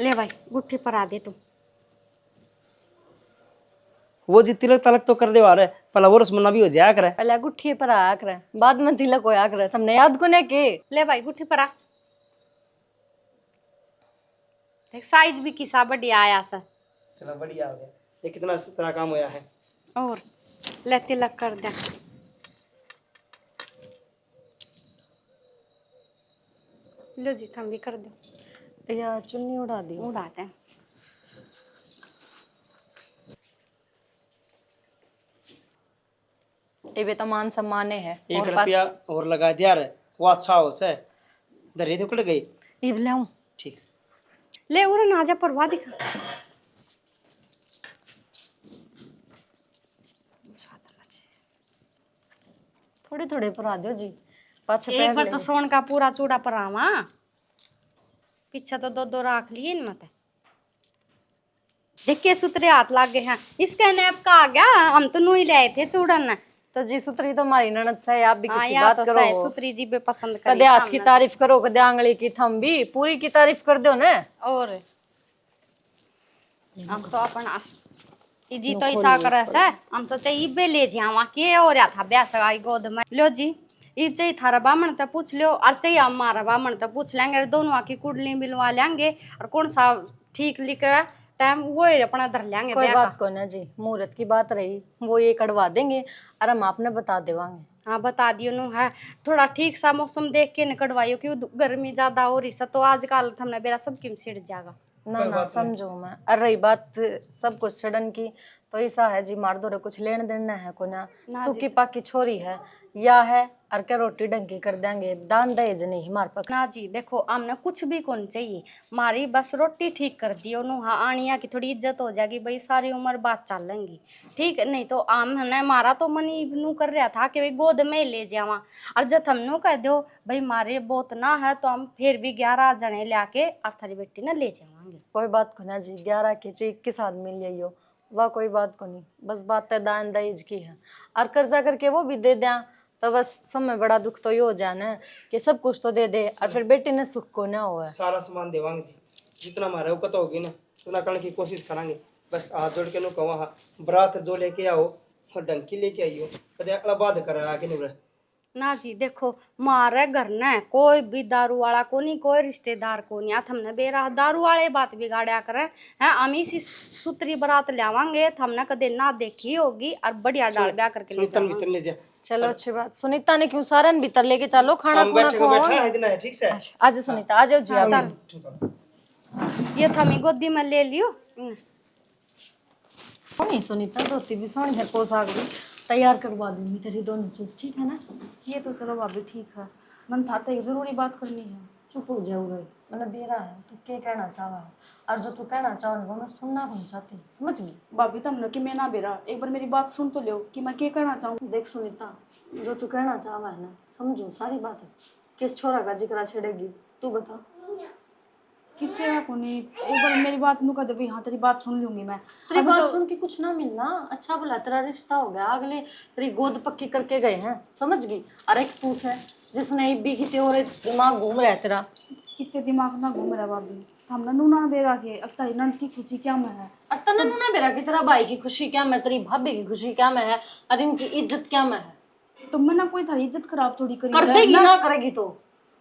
ले भाई गुट्ठी पर आ दे तुम। वो जी तिलक तलक तो कर दे आ रहे, पहला वो रस्मना भी हो जाया करे। पहले गुट्ठी पर आया करे, बाद में तिलक होया करे। तुमने याद को ने के? ले भाई गुट्ठी पर आ। देख साइज भी किसा बढ़िया आया सा। चलो बढ़िया हो गया, ये कितना तरह काम होया है। और ले तिलक कर दे। लो जी थम भी कर दो। या चुन्नी उड़ा दी। उड़ाते हैं। ये भी तो मान सम्मान है। 1 रुपया और लगा दिया रे, वो अच्छा हो से दरी तो कट गई। ये लाऊं ठीक ले उरा नाजा परवा दिखा। थोड़े थोड़े पर आ दो जी, पाछे एक बार तो सोन का पूरा चूड़ा पर आवा, पीछे तो दो दो राख लिए इन मत। देख के सुतरे हाथ लाग गए हैं। इसका नैप का आ गया, हम तो नू ही ले आए थे चूड़न। तो जी सुतरी तो हमारी ननद से, आप भी किसी या बात तो करो। सही सुतरी जी बे पसंद करी कदे हाथ की तारीफ करो, कदे आंगली की, थम भी पूरी की तारीफ कर दो ना। और हम तो अपन जी तो ऐसा करे से हम तो चाहिए बे ले जावा के और या था ब्याह सगाई गोद में। लो जी इब चाहिए थारा बामण तो पूछ लो, और चाहिए हमारा बामण तो पूछ लेंगे, दोनों आकी कुंडली मिलवा लेंगे और कौन सा ठीक लिख रहा टाइम वो अपना धर लेंगे। कोई बात को ना जी, मुहूर्त की बात रही वो ये कढ़वा देंगे और हम आपने बता देवांगे। हाँ बता दियो नु है, थोड़ा ठीक सा मौसम देख के निकलवाइयो क्यों गर्मी ज्यादा हो रही सा तो आजकल हमने बेरा सब किम सिड़ जाएगा। ना समझो मैं। और रही बात सब कुछ सडन की, तो ऐसा है जी मार दो रे कुछ लेन देन है को ना, सूखी पाकी छोरी है या है और क्या रोटी डंकी कर देंगे, दान दहेज नहीं हमारे पास। ना जी देखो हमने कुछ भी कौन चाहिए, मारी बस रोटी ठीक कर दियो नु। हाँ आनिया की थोड़ी इज्जत हो जाएगी भाई, सारी उम्र बात चलेंगी ठीक। नहीं तो आम है मारा तो मन नू कर रहा था कि भाई गोद में ले जावा, और जब हम नू कह दो भाई मारे बहुत ना है तो हम फिर भी 11 जने लाके आप थारी बेटी ना ले जावांगे। कोई बात को ना जी, 11 की चीज 21 आदमी ले आइयो, वह कोई बात को नहीं। बस बात है दान दहेज की है, और कर्जा करके वो भी दे दिया तो बस समय बड़ा दुख तो ये हो जाना कि सब कुछ तो दे दे और फिर बेटी ने सुख को ना हो। सारा सामान देवांगे जी, जितना हमारे औकत होगी ना उतना करने की कोशिश करेंगे। बस हाथ जोड़ के नो कहो हाँ बरात जो लेके आओ और डंकी लेके आइयो, कदे अगला बात कर आगे नहीं रहे। ना जी देखो मारे घर ने कोई भी दारू वाला को नहीं, कोई रिश्तेदार को नहीं। हमने बेरा दारू वाले बात बिगाड़ा करे हैं, हम इसी सुतरी बरात लावांगे हमने कदे ना देखी होगी और बढ़िया डाल ब्याह करके ले जा। चलो अच्छी बात। सुनीता ने क्यों सारे भीतर लेके चलो, खाना खुना खवाओ। ठीक से आज सुनीता आ जाओ जी। चल ये थमी गोदी में ले लियो। नहीं सुनीता धोती भी सोनी है, पोशाक भी तैयार करवा दूंगी तेरी दोनों चीज, ठीक है ना? ये तो चलो भाभी ठीक है, मन था तो एक जरूरी बात करनी है। चुप हो जाओ रे, मतलब बेरा है तू क्या कहना चाहा है, और जो तू कहना चाह वो मैं सुनना नहीं चाहती, समझ गई? भाभी तुमने कि मैं ना बेरा, एक बार मेरी बात सुन तो लो कि मैं क्या करना चाहूँ। देख सुनीता, जो तू कहना चाहा है ना समझो सारी बात है, किस छोरा का जिक्र छेड़ेगी तू बता? किससे को नहीं, एक बार मेरी बात नु कर दे भाई। हाँ तेरी बात सुन लूंगी मैं। तेरी बात सुन के कुछ ना मिलना, अच्छा भला तेरा रिश्ता हो गया, अगले तेरी गोद पक्की करके गए हैं, समझ गई? और एक तू है जिसने इब्बी की तेरे दिमाग घूम रहा है तेरा। कितने दिमाग ना घूम रहा भाभी, हमने नूना बेरा के अक्ता नंद की खुशी क्या में है, अत्ता नूना बेरा की तेरा भाई की खुशी क्या में, तेरी भाभी की खुशी क्या में है, और इनकी इज्जत क्या में है? तो मैं ना कोई थारी इज्जत खराब थोड़ी करी कर देगी ना करेगी तो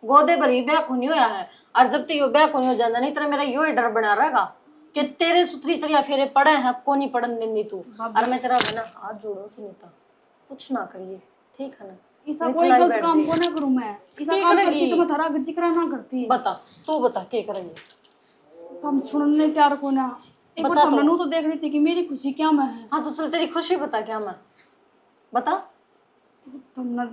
गोदे भरी ब्याह को नहीं होया है, और जब तक यो ब्याह को नहीं हो जाता नहीं तेरा मेरा यो ही डर बना रहेगा कि तेरे सुथरी तरिया फेरे पड़े हैं, को नहीं पड़न देंगी तू। और मैं तेरा बना हाथ जोड़ो सुनीता, कुछ ना करिए ठीक है ना? ऐसा कोई गलत काम को ना करूं मैं, ऐसा काम करती तो मैं थारा जिक्र ना करती। बता तू बता क्या करेंगे? तो हम सुनने तैयार को ना, एक बार हमने नु तो देखनी चाहिए कि मेरी खुशी क्या में है। हाँ तो चल तेरी खुशी बता क्या मैं बता। तुमने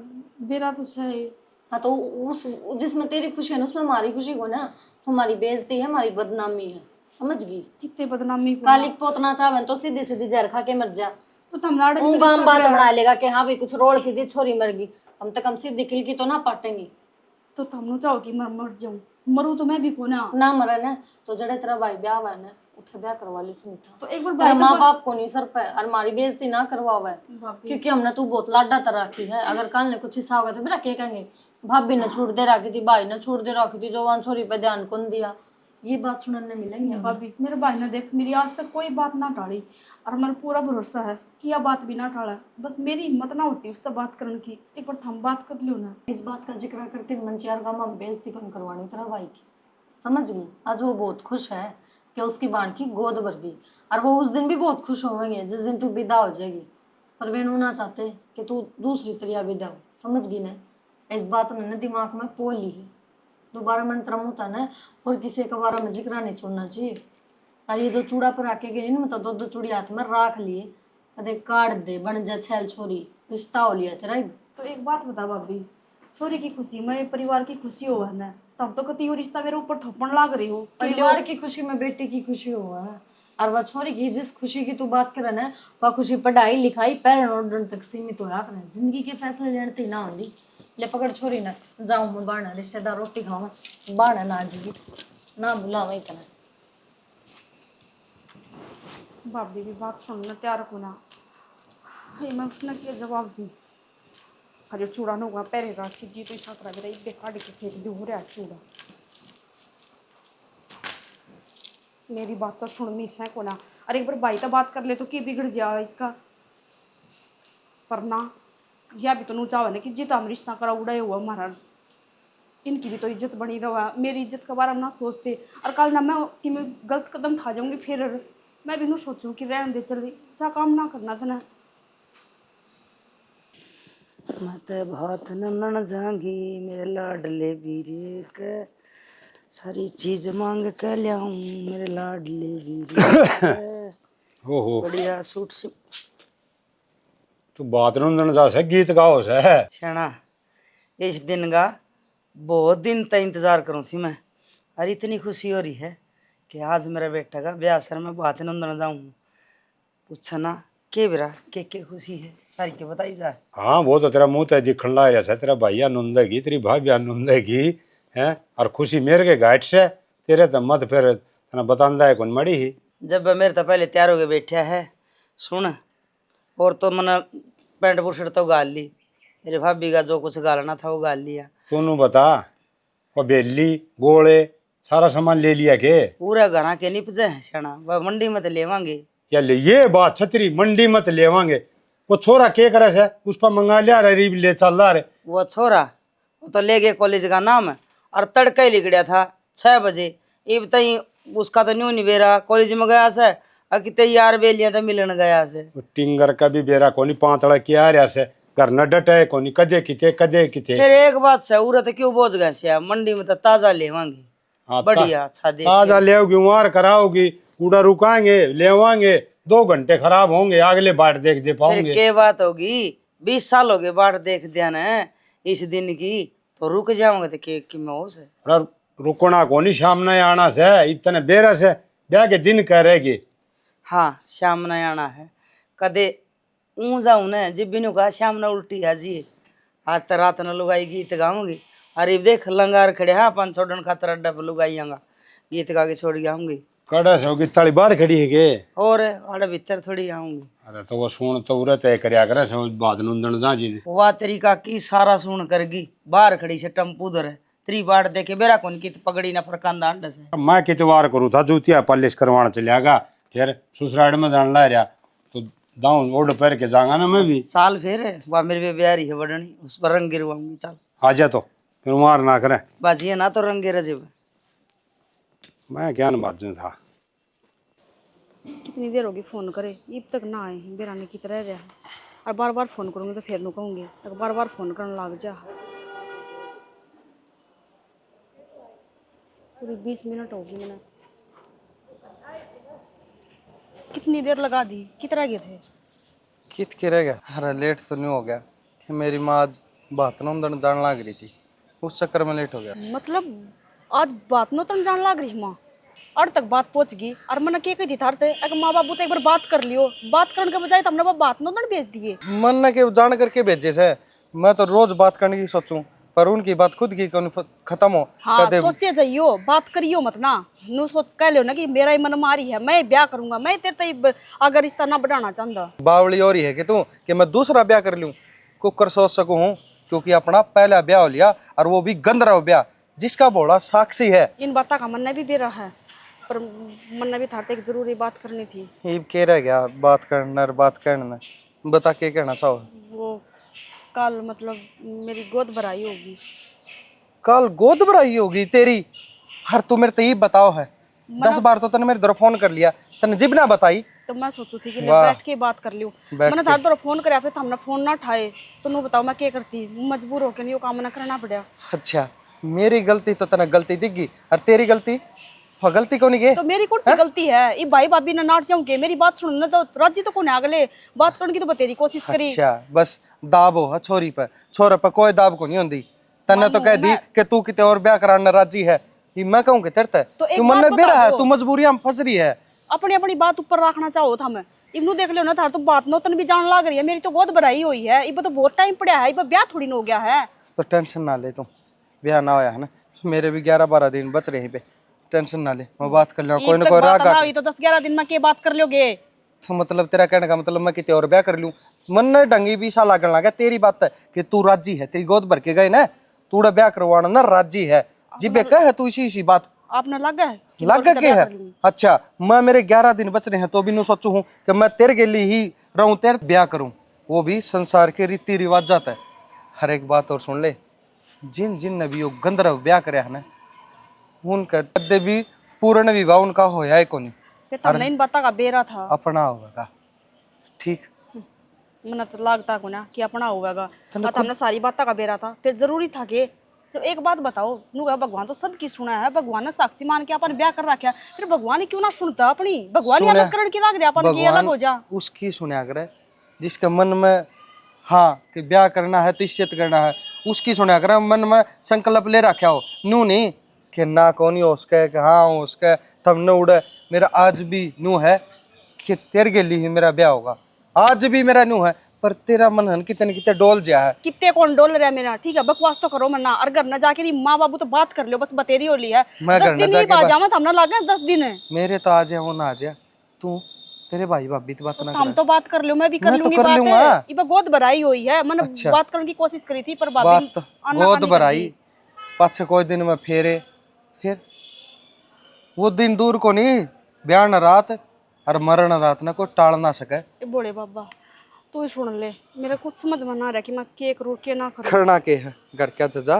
बेरा तो सही। हाँ तो उस जिसमें तेरी खुशी है ना उसमें हमारी खुशी को ना, हमारी बेइज्जती है, हमारी बदनामी है, समझ गई? कितने बदनामी को काली पोतना चाहे तो सीधी सीधी जहर खा के मर जा, तो हम लाड़ मुंह बाम बात बना लेगा कि हाँ भाई कुछ रोल की जी छोरी मर गई, हम तक हम सीधी खिल की तो ना पाटेंगे। तो तुमने चाहो कि मैं मर जाऊं, मरू तो मैं भी को ना मरे ना तो जड़े तेरा भाई ब्याह हुआ है ना उठे ब्याह करवा ली सुनीता। तो एक बार तेरा माँ बाप को नहीं सर पे और हमारी बेइज्जती ना करवावे, भाभी क्योंकि हमने तू बहुत लाडा तरह रखी है। अगर कल ने कुछ हिस्सा होगा तो मेरा क्या कहेंगे, भाभी ने छूट दे रखी थी, भाई ने छूट दे रखी थी, जवान छोरी पे ध्यान कौन दिया, ये बात सुनने मिलेंगे हमें। भाभी मेरे भाई ने देख मेरी आज तक कोई बात ना टाली और हमारा पूरा भरोसा है कि यह बात भी ना टाला। बस मेरी हिम्मत ना होती उससे बात करने की, एक बार हम बात कर लियो ना। इस बात का जिक्र करके मंचियार गांव में बेइज्जती कौन करवानी तेरा भाई की, समझ गई। आज वो बहुत खुश है कि उसकी बाण की गोद भर गई, और वो उस दिन भी बहुत खुश होंगे जिस दिन तू विदा हो जाएगी। पर वे ना चाहते कि तू दूसरी तरह विदा हो, समझ गई ना। इस बात ने दिमाग में पो ली है। दोबारा मन तरम होता ना और किसी के बारे में जिक्र नहीं सुनना चाहिए। और ये दो चूड़ा पर आके गई ना, मतलब दो चूड़ी हाथ में राख लिए, कदे काट दे बन जा छैल छोरी, रिश्ता हो लिया तेरा। तो एक बात बता भाभी, छोरी की खुशी में परिवार की खुशी हो ना, तब तो कति वो रिश्ता मेरे ऊपर थप्पड़ लाग रही हो। परिवार की खुशी में बेटे की खुशी हुआ है, और वह छोरी की जिस खुशी की तू बात कर ना, वह खुशी पढ़ाई लिखाई पैर ओढ़ने तक सीमित हो रहा। जिंदगी के फैसले लेने ना होंगी। ले पकड़ छोरी ना, जाऊँ मैं बाणा रिश्तेदार रोटी खाऊं, बाणा ना जी ना बुलावा इतना। भाभी भी बात सुनना तैयार को ना, मैं उसने क्या जवाब दी। अरे चूड़ा न हुआ पैरे रात की जी, तो इस तरह मेरा एक काट के फेंक दी हो रहा चूड़ा। मेरी बात तो सुन मिस है को ना, अरे एक बार भाई तो बात कर ले तो क्या बिगड़ जाए इसका। पर ना यह भी तो नू चाहो ना कि जित हम रिश्ता करा उड़ाए हुआ हमारा, इनकी भी तो इज्जत बनी रहा। मेरी इज्जत के बारे में ना सोचते, और कल ना मैं कि मैं गलत कदम उठा जाऊंगी, फिर मैं भी नू सोचूं कि रहने दे चल ऐसा काम ना करना था ना। मत बहुत नंदन जांगी मेरे लाडले बीरे के, सारी चीज मांग के लियाऊं मेरे लाडले बीरे के। ओहो बढ़िया सूट सी तू बात नंदन जा से गीत गाओ से शना, इस दिन का बहुत दिन तक इंतजार करूं थी मैं, और इतनी खुशी हो रही है कि आज मेरा बेटा का ब्याह सर मैं बात नंदन जाऊं। पूछना के बिरा के खुशी है सारी के बताई जा। हाँ वो तो तेरा मुंह ते दिखण ला रहा से, तेरा भाई आनंदेगी तेरी भाभी आनंदेगी है, और खुशी मेरे के गाइड से तेरे तो मत फिर तना बतांदा है कौन मड़ी ही। जब मेरे तो पहले तैयार हो के बैठा है सुन, और तो मैंने पैंट बुशर्ट तो गाल ली, मेरे भाभी का जो कुछ गालना था वो गाल लिया। तूनू बता वो बेली गोले सारा सामान ले लिया के? पूरा घरा के निपजे है शना, वह मंडी में तो लेवांगे। या ले ये बात छतरी मंडी मत लेवांगे, वो छोरा के करे से उस पर मंगा लिया रे ले चल रहा रे। वो छोरा वो तो ले गए कॉलेज का नाम, और तड़का ही लिख गया था 6 बजे। इब तई उसका तो न्यू नहीं बेरा कॉलेज में गया से, और कितने यार बेलियां तो मिलन गया से। टिंगर का भी बेरा कोनी पांतड़ा किया रहा से, घर न डटे कोनी कदे किते कदे किते। फिर एक बात से उरत क्यों बोझ गए से, मंडी में तो ताजा लेवांगे। हाँ, बढ़िया अच्छा देख ताजा लेओगी उमार कराओगी, कूड़ा रुकाएंगे लेवांगे, 2 घंटे खराब होंगे अगले बाट देख दे फिर पाओगे। के बात होगी 20 साल हो गए बाट देख दिया ना इस दिन की, तो रुक जाओगे तो के में हो से। और रुकना कोनी सामने आना से, इतने बेरा से ब्याह के दिन करेगी। हाँ शाम न आना है, कदे ऊँ जाऊँ न जब बिनु कहा शाम न उल्टी आ जी, आज तो रात न लुगाई गीत गाऊंगी। अरे देख लंगार खड़े हाँ 5 छोड़न खातर अड्डा पर लुगाई आऊंगा, गीत गा के छोड़ गाऊंगी। कड़ा से होगी ताली बाहर खड़ी है के? और आड़े भीतर थोड़ी आऊंगी। अरे तो वो सुन तो उरे तय करया करे से बाद नंदन जा जी। वाह तरीका की सारा सुन करगी, बाहर खड़ी से टम्पू उधर है, त्री बाट देखे बेरा कौन की पगड़ी ना फरकांदा अंडा से। मैं कितवार करूँ था जूतिया पॉलिश करवाना चलियागा, फिर ससुराल में जान ला रहा तो दाऊं ओढ़ पैर के जाऊंगा ना मैं भी। साल फिर वह मेरे पे ब्यारी है बड़नी, उस पर रंग गिरवाऊंगी। चल आ जा तो फिर मार ना करे, बाजी है ना तो रंगे रजे। मैं क्या न बाजू था। कितनी देर होगी फ़ोन करे, अब तक ना आए बेराने की तरह रहा है। और बार बार फ़ोन करूँगी तो फिर नू कहूँगी, तो बार बार फ़ोन करने लग जा। पूरी 20 मिनट होगी मैंने, कितनी देर लगा दी, कितना गए थे? कित के रह गया। अरे लेट तो नहीं हो गया कि मेरी माँ आज बात नंदन जान लग रही थी, उस चक्कर में लेट हो गया। मतलब आज बात नो तन जान लग रही माँ, और तक बात पहुँच गई। और मैंने क्या कही थी थारते, अगर माँ बाबू तो एक बार बात कर लियो, बात करने के बजाय हमने बात नो तन भेज दिए। मन न के जान करके भेजे से, मैं तो रोज बात करने की सोचूं, पर उनकी बात खुद की खत्म हो। हाँ सोचे जाइयो, बात करियो मत ना, नू सोच कह लो ना कि मेरा ही मन मारी है, मैं ब्याह करूंगा, मैं तेरे तक अगर रिश्ता ना बढ़ाना चाहता। बावली और ही है कि तू कि मैं दूसरा ब्याह कर लूं, कुकर सोच सकूं हूँ, क्योंकि अपना पहला ब्याह हो लिया और वो भी गंदरा ब्याह, जिसका बोला साक्षी है। इन बातों का मन भी बेरा है, पर मन भी था एक जरूरी बात करनी थी। ये कह रह गया बात करना, बता के कहना चाहो। वो कल मतलब मेरी गोद भराई होगी। कल गोद भराई होगी तेरी? हर तू मेरे ते बताओ है, 10 बार तो तने मेरे दर फोन कर लिया, तने जिब ना बताई। तो मैं सोचू थी कि ले वाह। बैठ के बात कर लियो। मैंने थार तो फोन कराया, फिर हमने फोन ना उठाए, तो नु बताओ मैं क्या करती, मजबूर होके नहीं वो काम ना करना पड़ा। अच्छा, मेरी गलती तो तने गलती दिखगी, और तेरी गलती वो गलती कौन है? तो मेरी कौन सी गलती है? ये भाई भाभी ना नाट जाऊं के, मेरी बात सुनना तो राजी तो कौन है, अगले बात करने की तो बतेरी कोशिश करी। अच्छा, बस दाब हो छोरी पे, छोरे पे कोई दाब को नहीं होंदी। तने तो कह दी कि तू किते और ब्याह कराना राजी है, ये मैं कहूं कि तेरे तो एक तू मन बात में बेरा बता है, दो। तू मजबूरियां में फंस रही है। अपनी अपनी बात ऊपर रखना चाहो था मैं इबनू देख लो ना, थार तो बात नौतन भी जान लग रही है, मेरी तो गोद भराई हुई है, इब तो बहुत टाइम पड़ा है, इब ब्याह थोड़ी न हो गया है। तो टेंशन ना ले, तुम ब्याह ना होया है ना, मेरे भी 11-12 दिन बच रहे हैं पे, टेंशन ना ले, मैं बात कर लूँ कोई ना कोई राह ना हुई तो 10-11 दिन में के बात कर लोगे? तो मतलब तेरा कहने का मतलब मैं किते और ब्याह कर लूं? मन ने ढंगी भी सा लागन लगा। तेरी बात है कि तू राजी है, तेरी गोद भर के गए ना, तू ब्याह करवाना ना राजी है, जिबे कह है तू इसी बात आपने लगा है कि लग के है। अच्छा, मैं मेरे 11 दिन बच रहे हैं तो भी नु सोचू हूँ कि मैं तेरे के लिए ही रहूं, तेरे ब्याह करूं, वो भी संसार के रीति रिवाज जाता है। हर एक बात और सुन ले, जिन जिन ने भी वो गंधर्व ब्याह करे है ना, उनका कदे भी पूर्ण विवाह उनका होया है कोनी। फिर हमने इन बातों का बेरा था, अपना होगा ठीक, मन तो लगता को ना कि अपना होगा, और हमने सारी बातों का बेरा था, फिर जरूरी था कि तो एक बात बताओ, भगवान तो सबकी सुना है, भगवान ने साक्षी मान के अपन ब्याह कर रखा, फिर भगवान क्यों ना सुनता अपनी? भगवान ही अलग करण की लाग रहा अपन की अलग हो जा। उसकी सुना करे जिसके मन में हाँ कि ब्याह करना है, तिश्यत करना है, उसकी सुना करे। मन में संकल्प ले रखा हो, नू नहीं कि ना कौन हो उसके, कि हाँ हो उसके तब न उड़े। मेरा आज भी नू है कि तेरे के लिए ही मेरा ब्याह होगा, आज भी मेरा नू है, पर तेरा मन है कितने कितने डोल जा है। कितने कौन डोल रहा है मेरा? ठीक है, बकवास तो करो मना, और घर न जाके माँ बाबू तो बात कर लो, बस बतेरी हो ली है। मैं 10 घर न दिन ही जाके बात जावा, हमने लगा 10 दिन है। मेरे तो आ जाए वो ना आ जाए, तू तेरे भाई भाभी तो बात ना हम तो बात कर लो, मैं भी कर मैं तो लूंगी कर बात लूंगा। है। ये गोद भराई हुई है, मैंने अच्छा। बात करने की कोशिश करी थी, पर भाभी बात आना गोद कानी भराई कर दी। पाछे कोई दिन में फेरे, फिर वो दिन दूर को नहीं, ब्याह न रात और मरण रात ना कोई टाल ना सके। ए बोले बाबा, तू ही सुन ले, मेरा कुछ समझ में ना रहा कि मैं के करूँ के ना करूँ। करना के है, घर क्या तो जा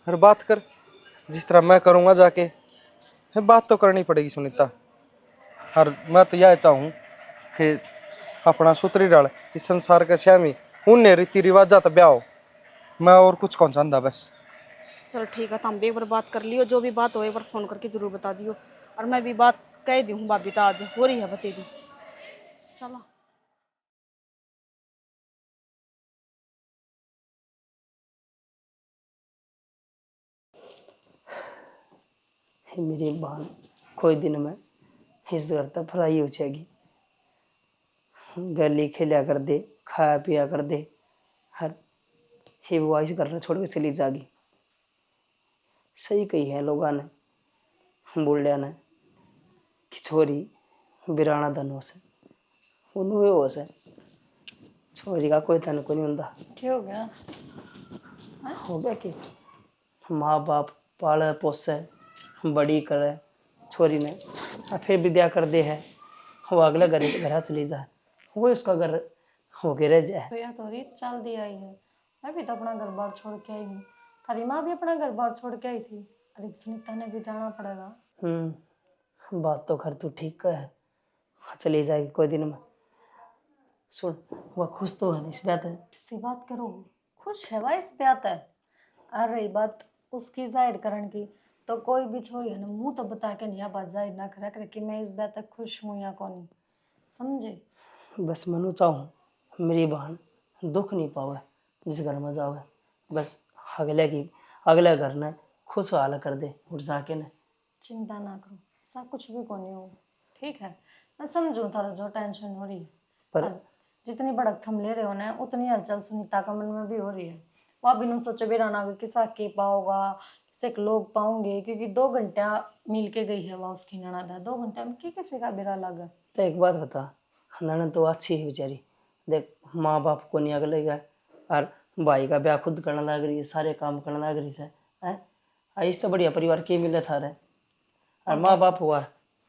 हर बात कर, जिस तरह मैं करूँगा जाके, फिर बात तो करनी पड़ेगी सुनीता। और मैं तो यह चाहूँ कि अपना सूत्री डाल इस संसार के श्यामी उन्हें रीति रिवाज जाता ब्याह हो, मैं और कुछ कौन चाहता बस। चल ठीक है, तुम भी एक बार बात कर लियो, जो भी बात हो एक बार फोन करके जरूर बता दियो, और मैं भी बात कह दी हूँ भाभी तो आज हो रही है बतेरी। चलो मेरी बहन कोई दिन में इस घर तक फ्राई हो जाएगी, गली खेलिया कर दे, खाया पिया कर दे, हर ही वो इस घर छोड़ के चली जाएगी। सही कही है लोगों ने, बोलिया ने कि छोरी बिराना धनो से उन्हें हो से, छोरी का कोई धन को नहीं होता। क्या हो गया? हो गया कि माँ बाप पाले पोसे बड़ी करे छोरी ने, और फिर विद्या कर दे है, वो अगले घर चली जाए, वो उसका घर हो के रह जाए। भैया तो रीत चाल दी आई है, मैं भी तो अपना घर बार छोड़ के आई हूँ, थारी माँ भी अपना घर बार छोड़ के आई थी, अरे सुनीता ने भी जाना पड़ेगा। बात तो खैर तू ठीक है, चली जाएगी कोई दिन में। सुन, वह खुश तो है इस बात है। किसी बात करो, खुश है वह इस बात है। और रही बात उसकी जाहिर करण की, तो कोई भी छोरी है ना मुंह तो बता के नहीं बात जाहिर ना करा करे कि मैं इस बात तक खुश हूँ या कौन, समझे? बस मनु चाहूँ मेरी बहन दुख नहीं पावे जिस घर में जावे, बस अगले घर ने खुश हाल कर दे उठ जाके ने। चिंता ना करो, ऐसा कुछ भी कौन हो, ठीक है? मैं समझूँ थारा जो टेंशन हो रही है, पर जितनी भड़क थम ले रहे हो ना उतनी हलचल सुनीता का मन में भी हो रही है। वह बिनु सोचे बेराना किसा के पाओगा, किसे के लोग पाओगे, क्योंकि 2 घंटा मिल के गई है वह उसकी ननद है, 2 घंटे में किसी का बेरा लगा। तो एक बात बता, ननद तो अच्छी है बेचारी, देख माँ बाप को नहीं अगले गए, और भाई का ब्याह खुद करने लग रही है, सारे काम करने लग रही है, आइस तो बढ़िया परिवार के मिले था रे, और माँ बाप हुआ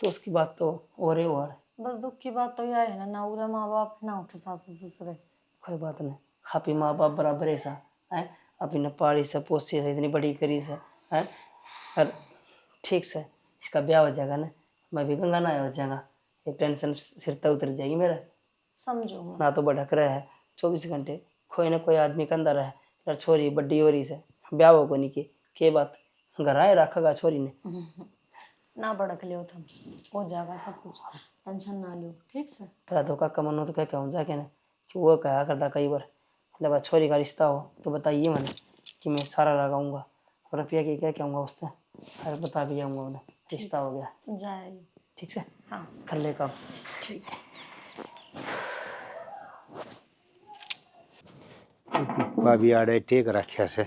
तो उसकी बात तो और ही हुआ है। बस दुख की बात तो यह है ना उरे माँ बाप ना उठे सासू ससुरे। कोई बात नहीं, हापी माँ बाप बराबर ऐसा है, अपनी ने पाली से पोसी से इतनी बड़ी करी से है। और ठीक से इसका ब्याह हो जाएगा ना, मैं भी गंगा नहाया हो जाएगा, एक टेंशन सिर तक उतर जाएगी मेरा। समझो मैं। ना तो भटक रहा है 24 घंटे, कोई ना कोई आदमी के अंदर है, यार छोरी बड्डी हो रही से ब्याह हो को नहीं के बात घर आए रखेगा छोरी ने। ना भड़क लियो तुम, हो जाएगा सब कुछ, टेंशन ना लो ठीक से। फिर तो काका मनो तो क्या कहूँ जाके ना कि वो कहा करता कई बार, जब छोरी का रिश्ता हो तो बताइए मैंने कि मैं सारा लगाऊंगा, और रुपया की क्या कहूँगा उससे, अरे बता भी आऊँगा उन्हें रिश्ता हो गया। जाए ठीक से हाँ कर ले काम। ठीक। भाभी आड़े टेक रखा से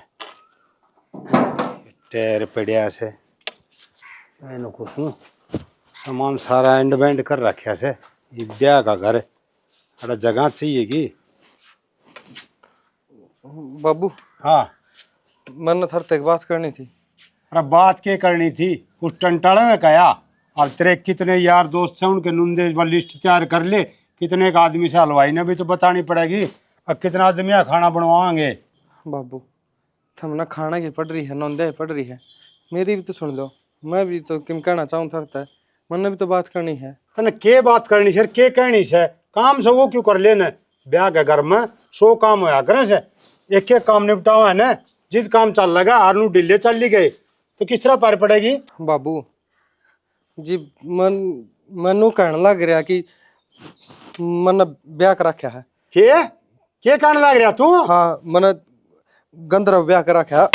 टायर पड़िया से मैंने कुछ सामान सारा एंड बैंड कर रखा से। ये ब्याह का घर अरे जगह चाहिए कि बाबू हाँ। मन थर तक बात करनी थी। अरे बात क्या करनी थी, उस टंटाले में कहा और तेरे कितने यार दोस्त हैं उनके नुंदे वाली लिस्ट तैयार कर ले, कितने का आदमी से हलवाई ने भी तो बतानी पड़ेगी, अब कितना आदमी खाना बनवाएंगे। बाबू थम ना खाना की पड़ रही है, नौंदे पड़ रही है, मेरी भी तो सुन लो, मैं भी तो किम कहना चाहूँ थरता मन भी तो बात करनी है। तने के बात करनी सर, के कहनी से काम से वो क्यों कर लेने, ब्याह के घर में 100 काम होया करे से, एक एक काम निपटाओ है ना, जिस काम चल लगा आरनू ढीले चल गए तो किस तरह पार पड़ेगी। बाबू जी मनु कहने लग रहा कि मन ब्याह कर रखा है। के कहने लग रहा तू। हाँ मन गंधर्व ब्याह कर रखा है।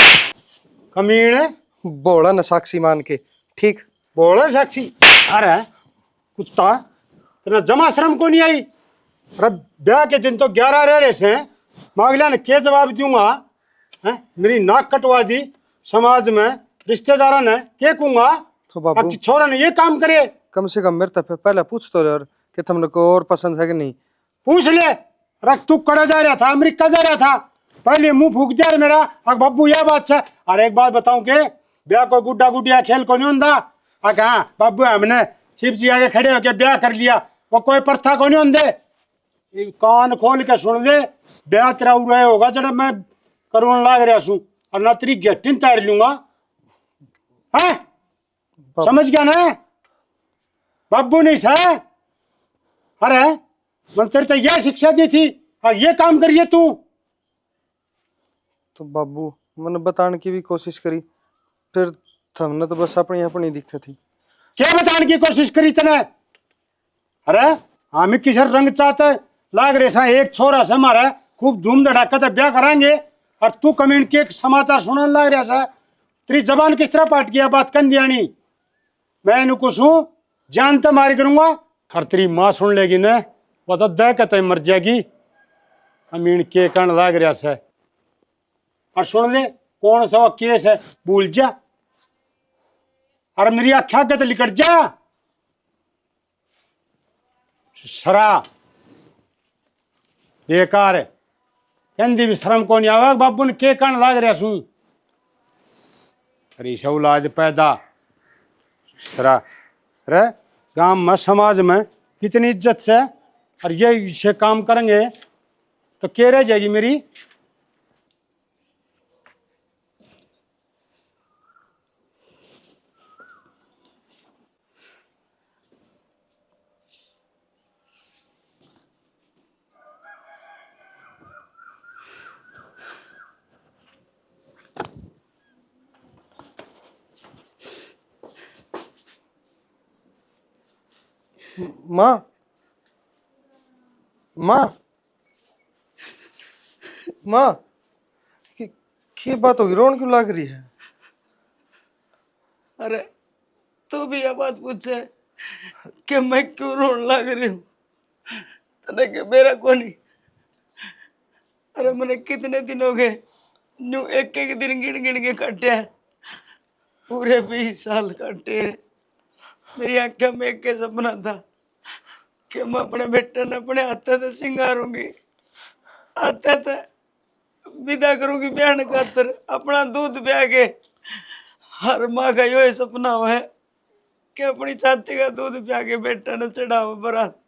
कमीने बोला न साक्षी मान के, ठीक बोले साक्षी। अरे कुत्ता तेरा जमा श्रम को नहीं आई, अरे ब्याह के दिन तो 11 रह रहे से, मांगलिया ने क्या जवाब दूंगा है, मेरी नाक कटवा दी समाज में, रिश्तेदारों ने क्या कहूंगा तो बाबू छोरा ने ये काम करे। कम से कम मेरे तक पहले पूछ तो यार कि तुमने को और पसंद है कि नहीं। पूछ ले, रख तू कड़ा जा रहा था, अमेरिका जा रहा था, पहले मुंह फूक दिया मेरा। अब बब्बू यह बात है, और एक बात बताऊं के ब्याह को गुड्डा गुडिया खेल को नहीं होता। हाँ बब्बू हमने शिव जी आगे खड़े होके ब्याह कर लिया, वो कोई प्रथा को नहीं होते। कान खोल के सुन ले, ब्याह तेरा उड़ा होगा जब मैं करोन लाग रहा हूँ, और ना तेरी गेटिन तैर लूंगा है, समझ गया ना बब्बू नहीं सह। अरे मैं तेरे तो यह शिक्षा दी थी और ये काम करिए तू। तो बाबू मैंने बताने की भी कोशिश करी, फिर तुमने तो बस अपनी अपनी दिक्कत थी। क्या बताने की कोशिश करी तने। अरे हम किस रंग चाहते लाग रहे सा, एक छोरा से हमारा खूब धूम धड़ाका से ब्याह कराएंगे, और तू कमीन के समाचार सुनने लग रहा था। तेरी जबान किस तरह पाट गया बात कर दिया नहीं, मैं इन्हें कुछ हूँ जान तो मारी करूंगा, और तेरी माँ सुन लेगी ने वो तो दह कहते मर जाएगी। कमीन के कण लाग रहा से, और सुन ले कौन सा केस है भूल जा, और मेरी आख्या के तो लिकट जा सरा बेकार कहती भी शर्म को नहीं आवा। बाबू ने के कण लाग रहा सू, अरे औलाद पैदा सरा रे गांव में समाज में कितनी इज्जत से, और ये इसे काम करेंगे तो क्या रह जाएगी मेरी। माँ माँ माँ की बात होगी, रोन क्यों लग रही है। अरे तू भी यह बात पूछे कि मैं क्यों रोने लग रही हूँ, तने के मेरा कोनी। अरे मैंने कितने दिन हो गए न्यू एक एक दिन गिन गिन के काटे हैं, पूरे 20 साल काटे हैं। मेरी आंखें में एक के सपना था कि मैं अपने बेटे ने अपने हाथ से सिंगारूंगी, हाथ से विदा करूंगी ब्याह खातर, अपना दूध ब्याह के हर माँ का यो सपना है कि अपनी छाती का दूध पिया के बेटा न चढ़ाओ बरात।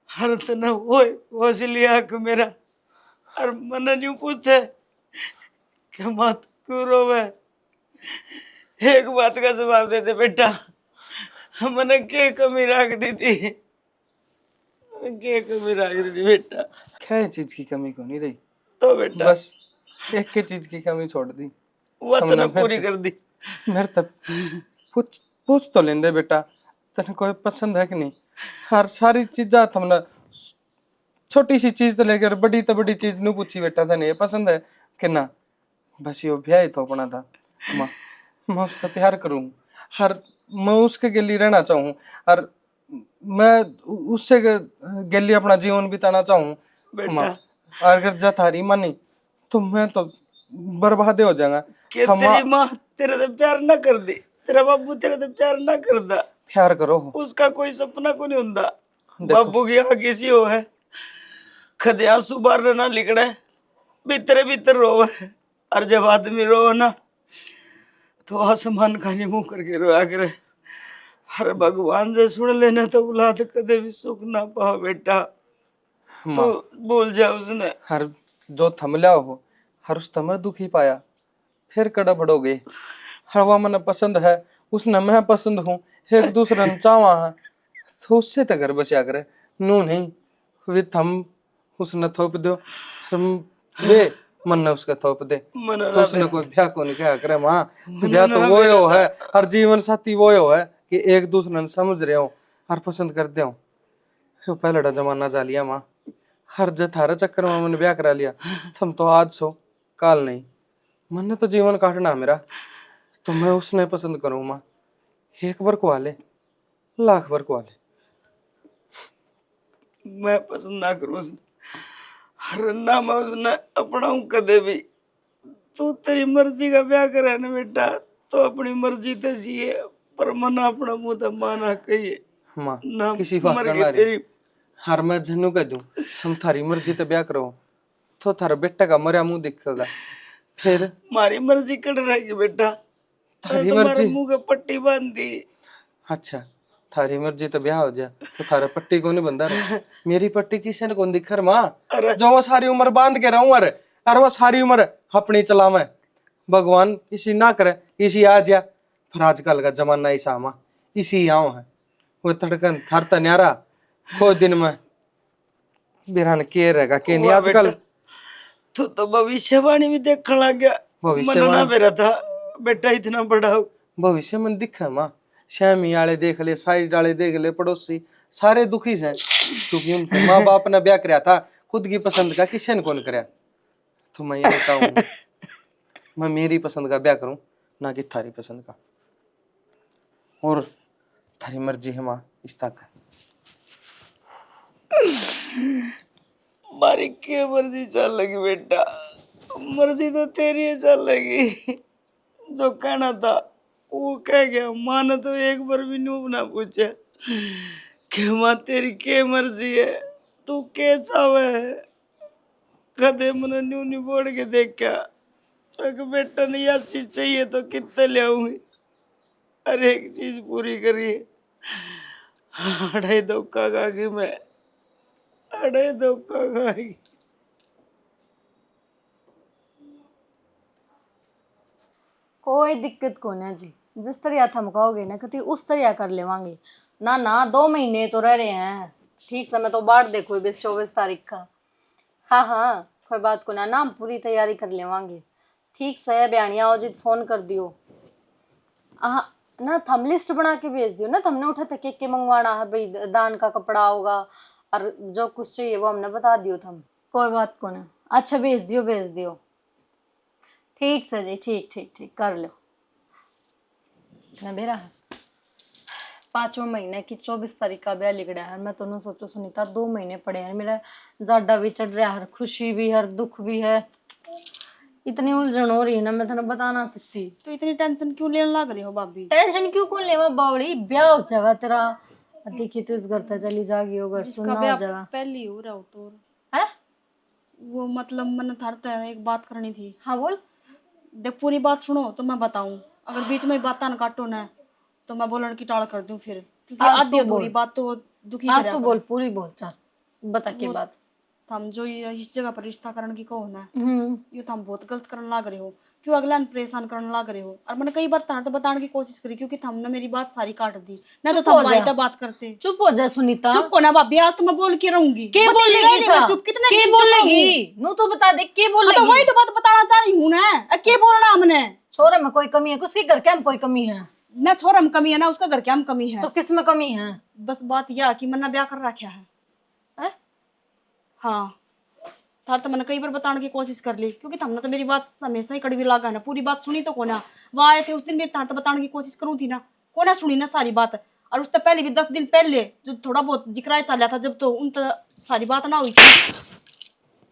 हर तना वो लिया कि मेरा हर मन न्यू पूछे कि माँ तू क्यों रोवे। एक बात का जवाब दे दे बेटा, मैंने क्या कमी रख दी थी, क्या कमी रख दी थी बेटा। क्या चीज की कमी को नहीं रही, तो बेटा बस एक के चीज की कमी छोड़ दी, वो हमने तने पूरी मेरे कर दी। मेरे तक पूछ पूछ तो लेंदे बेटा, तने कोई पसंद है कि नहीं। हर सारी चीजा तुमने छोटी सी चीज तो लेकर बड़ी तो बड़ी चीज नहीं पूछी बेटा, तने ये पसंद है कि ना। बस यो ब्याह ही तो अपना था माँ, मैं उसका प्यार करूँ, हर मैं उसके गली रहना चाहूँ, और मैं उससे गली अपना जीवन बिताना चाहूँ माँ। अगर जा थारी मानी तो मैं तो बर्बाद हो जाऊंगा। कि तेरी माँ तेरे से प्यार ना कर दी, तेरा बाबू तेरे से प्यार ना करदा, प्यार करो, उसका कोई सपना को नहीं हुंदा। बाबू की आँख किसी हो है, कदे आंसू बाहर ना लिकड़े, भीतर भीतर रोवे। और जब आदमी रो ना तो आसमान खाली मुंह करके रोया करे। हर भगवान से सुन लेना तो औलाद कदे भी सुख ना पाओ बेटा, तो बोल जा उसने। हर जो थम लिया हो हर उस थमे दुखी पाया, फिर कड़ा बढ़ोगे। हर वह मन पसंद है, उसने मैं पसंद हूँ, एक दूसरे ने चावा है, तो उससे तो घर बचा करे। नू नहीं वे थम उसने थोप दो, हम वे मन ने उसका थोप दे, तो उसने कोई ब्याह को नहीं कहा करे माँ। ब्याह तो वो यो है, हर जीवन साथी वो यो है कि एक दूसरे ने समझ रहे हो हर पसंद करते हो। यो पहले जमाना जा लिया माँ, हर थारे चक्कर में मैंने ब्याह करा लिया। तुम तो आज सो काल नहीं, मैंने तो जीवन काटना मेरा, तो मैं उसने पसंद करूँ माँ। एक बार को आले लाख बार को आले, मैं पसंद ना करूं उसने, हर ना मैं उसने अपनाऊं कदे भी। तू तेरी मर्जी का ब्याह करे ना बेटा तो अपनी मर्जी ते जिए, पर मन अपना मुंह तो माना कहिए माँ ना किसी बात मर का गई ना तेरी। हर मैं झन्नू कह दूं हम थारी मर्जी ते ब्याह करो, तो थारा बेटा का मरिया मुंह दिखेगा। फिर मारी मर्जी कड़ रहेगी बेटा, थारी तुम्हारे मर्जी, मुंह के पट्टी बांध दी। अच्छा थारी मर्जी तो ब्याह हो जा, तो थारा पट्टी को नहीं बंधा रहे। मेरी पट्टी किसी ने कौन दिखर माँ, जो वो सारी उम्र बांध के रहूं। अरे वो सारी उम्र अपनी चला मैं, भगवान इसी ना करे इसी आ जा। फिर आजकल का जमाना ऐसा माँ, इसी आओ है वो तड़कन थर न्यारा को दिन में बिरहन के रहेगा के नहीं आजकल। तू तो भविष्यवाणी भी देखने लग गया। मन ना मेरा था बेटा इतना बड़ा हो। भविष्य में दिखा माँ, श्यामी आले देख ले, साइड आले देख ले, पड़ोसी सारे दुखी से, क्योंकि उनके माँ बाप ने ब्याह कराया था खुद की पसंद का, किसी ने कौन कराया। तो मैं ये बताऊं मैं मेरी पसंद का ब्याह करूं, ना कि थारी पसंद का। और थारी मर्जी है माँ इस तक। मारी क्या मर्जी चल लगी बेटा, मर्जी तो तेरी है चल लगी। जो कहना था वो कह गया। माँ ने तो एक बार भी नूब ना पूछा कि माँ तेरी क्या मर्जी है, तू क्या चाहे है। कदे मन न्यू न्यू बोल के देखा, अगर बेटा ने यह चीज चाहिए तो कितने ले आऊंगी, हर एक चीज पूरी करिए। अड़े धोखा खागी मैं, अड़े धोखा खागी। कोई दिक्कत को ना जी, जिस तरह थम कहोगे ना कति उस तरह कर लेवांगे। ना ना 2 महीने तो रह रहे हैं, ठीक समय तो बाढ़ देखो 24 तारीख का। हाँ हाँ कोई बात को ना, हम पूरी तैयारी कर लेवांगे। ठीक से बयानिया हो जी फोन कर दियो। हाँ ना थम लिस्ट बना के भेज दियो ना, तुमने उठा था के मंगवाना है भाई, दान का कपड़ा होगा और जो कुछ चाहिए वो हमने बता दियो थम। कोई बात को ना, अच्छा भेज दियो। ठीक से जी, ठीक ठीक ठीक कर लो ना। मेरा है 5वें महीने की 24 तारीख का ब्याह लिख रहा है। मैं तो सोचो सुनीता 2 महीने पड़े हैं, मेरा जाडा भी चढ़ रहा है, खुशी भी है, दुख भी है। इतनी उलझन हो रही है ना, मैं तेने बता ना सकती। तो इतनी टेंशन क्यों लेने लग रही हो भाभी? टेंशन क्यों कौन लेवा बावड़ी, ब्याह हो जाएगा तेरा। देखिए तो इस घर तक चली जागी हो, घर सुनना हो जाएगा। पहले ही हो रहा हो तो है वो मतलब मन थरता है, एक बात करनी थी। हाँ बोल। देख पूरी बात सुनो तो मैं बताऊं। अगर बीच में बात ना काटो ना तो मैं बोलन की टाल कर दूं फिर, क्योंकि आज आधी तो अधूरी बोल। बात तो दुखी आज करया तू करे। बोल, पूरी बोल, चल बता के बात। थम जो ये इस जगह पर रिश्ता करने की कहो ना, हम्म। ये थम बहुत गलत करने लग रहे हो। क्यों अगला ने परेशान करने लग रहे हो? और मैंने कई बार तार तो बताने की कोशिश करी, क्योंकि थमने मेरी बात सारी काट दी ना, तो चुप हो थम भाई जा। तो बात करते। चुप हो जा सुनीता। चुप को ना भाभी, आज तो मैं बोल के रहूंगी। के बता बोलेगी नहीं सा? मैं चुप कितने के दिन चुप बोलेगी? नू तो बता दे, के रहूं? हाँ, तो बोलेगी? वही तो बात बताना चाह रही हूँ ना। के बोलना हमने? छोरे में कोई कमी है? उसके घर के हम कोई कमी है? ना छोरा में कमी है ना उसका घर क्या में कमी है। तो किस में कमी है? बस बात यह कि मैंने ब्याह कर रखा है। हैं? हाँ, थार तो मैंने कई बार बताने की कोशिश कर ली, क्योंकि तुमने तो मेरी बात हमेशा ही कड़वी लागा ना, पूरी बात सुनी तो कोना। वहाँ आए थे उस दिन भी थार तो बताने की कोशिश करूँ थी ना, कोना सुनी ना सारी बात। और उससे पहले भी 10 दिन पहले जो थोड़ा बहुत जिक्र चल था, जब तो उन तो सारी बात ना हुई थी।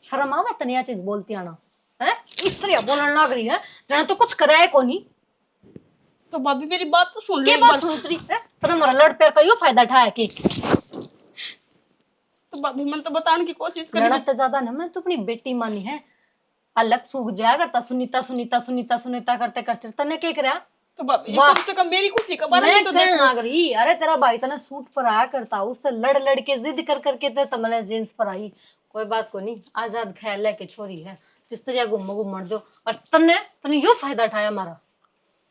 शर्म आवे तनिया चीज बोलती आना है? इस तरह बोलने लग रही है जना तो कुछ कराए को नहीं। तो भाभी मेरी बात तो सुन लो के एक बात बार। सुन तेरी? तेरा हमारा लड़ पैर का यो फायदा उठाया कि तो भाभी मैंने तो बताने की कोशिश करी। लड़त तो ज्यादा ना, मैंने तो अपनी बेटी मानी है। अलग सूख जाया करता सुनीता सुनीता सुनीता सुनीता करते करते तने के करा। तो भाभी वाह। कम से कम मेरी खुशी का बारे मैं में तो कहने देखो। लग रही, अरे तेरा भाई तना सूट पर आया करता, उससे लड़ लड़ के जिद कर करके ते तमने जींस पर आई। कोई बात को नहीं, आजाद ख्याल लेके छोरी है, जिस तरह घूमो घूमन दो। और तने तने यो फायदा उठाया हमारा।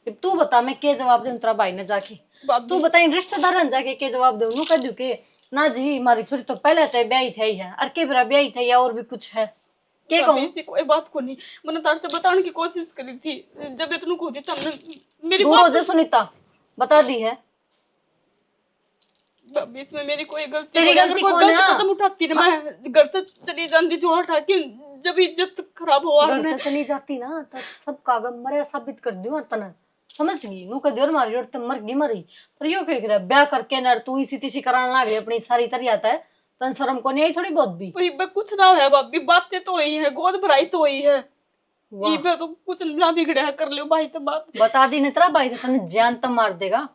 अब तू बता मैं के जवाब दूं तेरा भाई ने जाके? भाभी तू बता इन रिश्तेदार जाके के जवाब दूं? नु कह दूं के ना जी हमारी छोरी तो पहले से ब्याही थी है, और के बरा ब्याही थी या और भी कुछ है? के भाभी कहूं? ऐसी कोई बात को नहीं, मैंने तार से बताने की कोशिश करी थी। जब इतनू को थी तुमने मेरी दूर हो बात जा सुनीता, बता दी है। भाभी इसमें मेरी कोई गलती तेरी नहीं है। अगर गलती कोई कौन गलत है? कदम उठाती ना, मैं घर तक चली जाती जो उठा के, जब इज्जत खराब हुआ घर आपने। तक चली जाती ना तो सब कागज मरे साबित कर दियो। और तना समझ गई नु कह दियो मारी और मर गई मरी। पर यो कह रहा ब्याह करके ना तू इसी तिसी कराने लग गई अपनी सारी तरी आता है। तन शर्म को नहीं आई थोड़ी बहुत भी? वही पे कुछ ना है भाभी, बातें तो हुई है, गोद भराई तो हुई है। वाह। ये पे तो कुछ ना बिगड़ा है, कर लो भाई तो बात। बता दी ना तेरा भाई तो तने जान तो मार देगा।